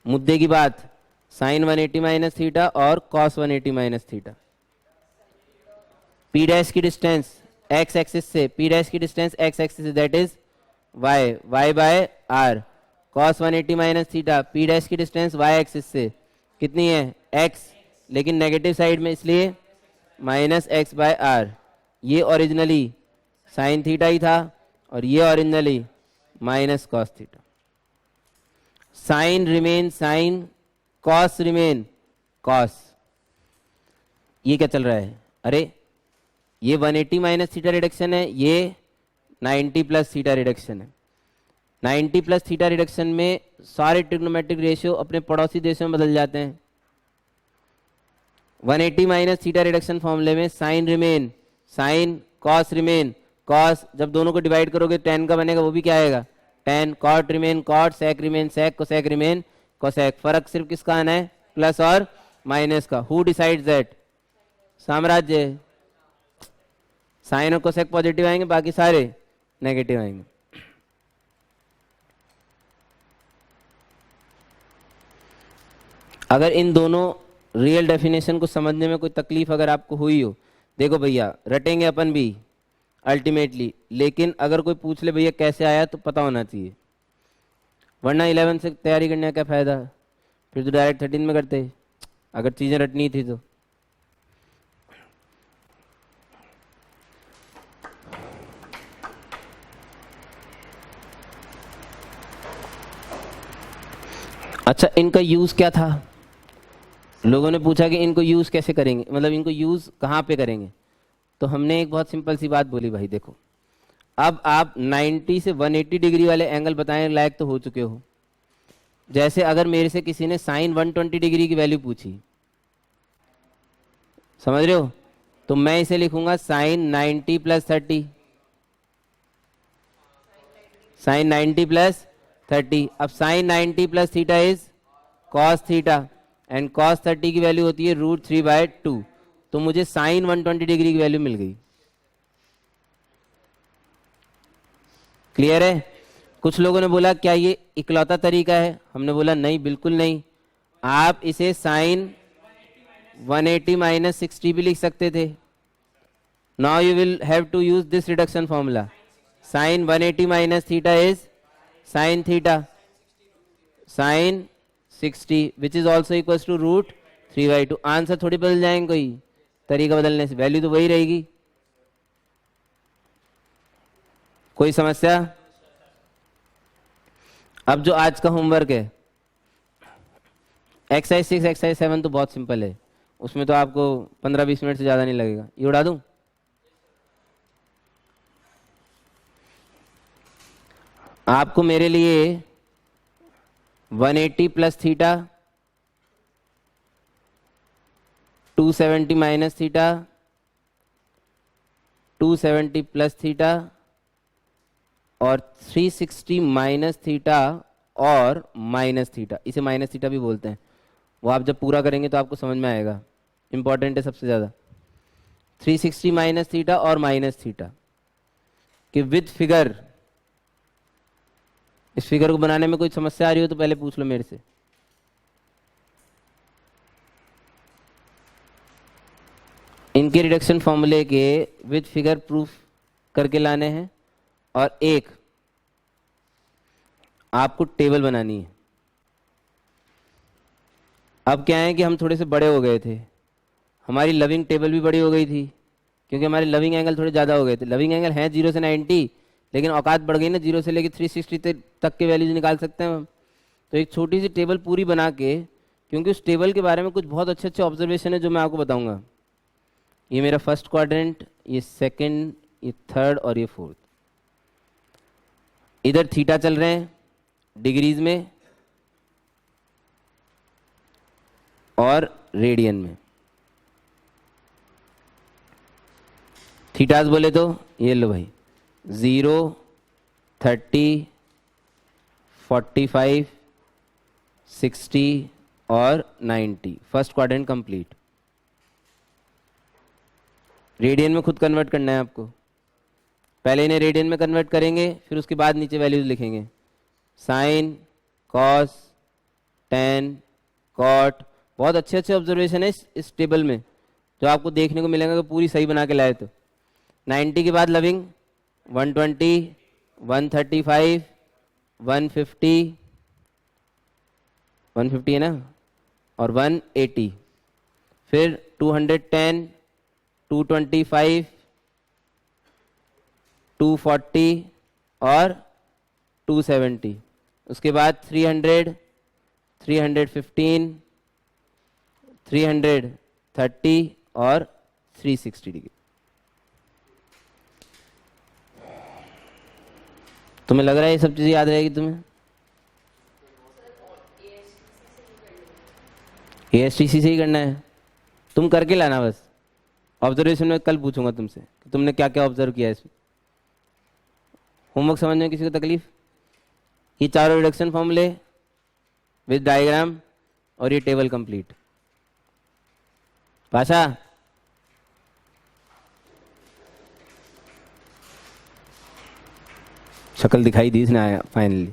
मुद्दे की बात, साइन 180 माइनस थीटा और cos 180 minus theta. P dash की डिस्टेंस एक्स एक्सिस से, पी डैश की डिस्टेंस एक्स एक्सिस से, that is y, y by r. Cos 180 minus theta, p dash की डिस्टेंस वाई एक्सिस से कितनी है? एक्स, लेकिन नेगेटिव साइड में इसलिए माइनस एक्स बाय आर। ये ओरिजिनली साइन थीटा ही था और ये originally minus cos theta. Sine remain sine, cos remain cos. ये क्या चल रहा है? अरे ये 180 माइनस थीटा रिडक्शन है, ये 90 प्लस थीटा रिडक्शन है। 90 प्लस थीटा रिडक्शन में सारे ट्रिग्नोमेट्रिक रेशियो अपने पड़ोसी देशों में बदल जाते हैं। 180 माइनस थीटा रिडक्शन फॉर्मूले में sine remain sine, cos remain cos. जब दोनों को डिवाइड करोगे tan का बनेगा, वो भी क्या आएगा? tan। कॉट रिमेन कॉट, सेक रिमेन सेक, कोसेक रिमेन कोसेक। फर्क सिर्फ किसका आना है? प्लस और माइनस का। Who decides that? साम्राज्य। साइन और कोसेक पॉजिटिव आएंगे, बाकी सारे नेगेटिव आएंगे। अगर इन दोनों रियल डेफिनेशन को समझने में कोई तकलीफ अगर आपको हुई हो, देखो भैया रटेंगे अपन भी अल्टीमेटली, लेकिन अगर कोई पूछ ले भैया कैसे आया तो पता होना चाहिए, वरना 11 से तैयारी करने का क्या फायदा? फिर तो डायरेक्ट 13 में करते अगर चीजें रटनी थी तो। अच्छा, इनका यूज क्या था? लोगों ने पूछा कि इनको यूज कैसे करेंगे, मतलब इनको यूज कहाँ पे करेंगे। तो हमने एक बहुत सिंपल सी बात बोली भाई, देखो अब आप 90 से 180 डिग्री वाले एंगल बताने लायक तो हो चुके हो। जैसे अगर मेरे से किसी ने साइन 120 डिग्री की वैल्यू पूछी, समझ रहे हो, तो मैं इसे लिखूंगा साइन 90 प्लस 30, साइन 90 प्लस 30। अब sine 90 plus theta is cos theta and cos 30 की वैल्यू होती है √3/2। तो मुझे साइन 120 डिग्री की वैल्यू मिल गई। क्लियर है? कुछ लोगों ने बोला क्या ये इकलौता तरीका है? हमने बोला नहीं, बिल्कुल नहीं। आप इसे साइन 180 माइनस 60 भी लिख सकते थे। Now you will have to use this reduction formula. Sine 180 minus theta is sine theta sine 60 which is also equal to √3/2। Answer थोड़ी बदल जाएंगे कोई तरीका बदलने से, वैल्यू तो वही रहेगी। कोई समस्या? अब जो आज का होमवर्क है, एक्सरसाइज 6 एक्सरसाइज 7 तो बहुत सिंपल है, उसमें तो आपको 15-20 मिनट से ज्यादा नहीं लगेगा। ये उड़ा दूं? आपको मेरे लिए 180 plus theta 270 minus theta, 270 plus theta और 360 माइनस थीटा और माइनस थीटा, इसे माइनस थीटा भी बोलते हैं। वो आप जब पूरा करेंगे तो आपको समझ में आएगा, इंपॉर्टेंट है सबसे ज़्यादा। 360 माइनस थीटा और माइनस थीटा कि विद फिगर, इस फिगर को बनाने में कोई समस्या आ रही हो तो पहले पूछ लो मेरे से। इनके रिडक्शन फॉर्मूले के विद फिगर प्रूफ करके लाने हैं और एक आपको टेबल बनानी है। अब क्या है कि हम थोड़े से बड़े हो गए थे, हमारी लविंग टेबल भी बड़ी हो गई थी क्योंकि हमारे लविंग एंगल थोड़े ज़्यादा हो गए थे। लविंग एंगल है 0 से 90, लेकिन औकात बढ़ गई ना, 0 से लेकर 360 तक के वैल्यूज निकाल सकते हैं हम। तो एक छोटी सी टेबल पूरी बना के, क्योंकि उस टेबल के बारे में कुछ बहुत अच्छे अच्छे ऑब्जर्वेशन है जो मैं आपको बताऊंगा। ये मेरा फर्स्ट क्वाड्रेंट, ये सेकंड, ये थर्ड और ये फोर्थ। इधर थीटा चल रहे हैं डिग्रीज में और रेडियन में। थीटास बोले तो ये लो भाई, 0, 30, 45, 60 और 90। First quadrant complete. रेडियन में खुद कन्वर्ट करना है आपको, पहले इन्हें रेडियन में कन्वर्ट करेंगे, फिर उसके बाद नीचे वैल्यूज लिखेंगे। साइन, कॉस, टेन, कॉट, बहुत अच्छे अच्छे ऑब्जर्वेशन है इस टेबल में जो आपको देखने को मिलेगा कि पूरी सही बना के लाए। तो 90 के बाद लविंग 120, 135, 150, 150 है ना, और 180, फिर 210, 225, 240 और 270। उसके बाद 300, 315, 330 और 360 डिग्री। तुम्हें लग रहा है ये सब चीज़ें याद रहेगी तुम्हें? एएसटीसी से ही करना है, तुम करके लाना बस। ऑब्जर्वेशन में कल पूछूंगा तुमसे कि तुमने क्या क्या ऑब्जर्व किया इसमें। होमवर्क समझने में किसी को तकलीफ? ये चारों रिडक्शन फॉर्मूले विद डायग्राम और ये टेबल कंप्लीट। पाशा, शक्ल दिखाई दी इसने आया फाइनली।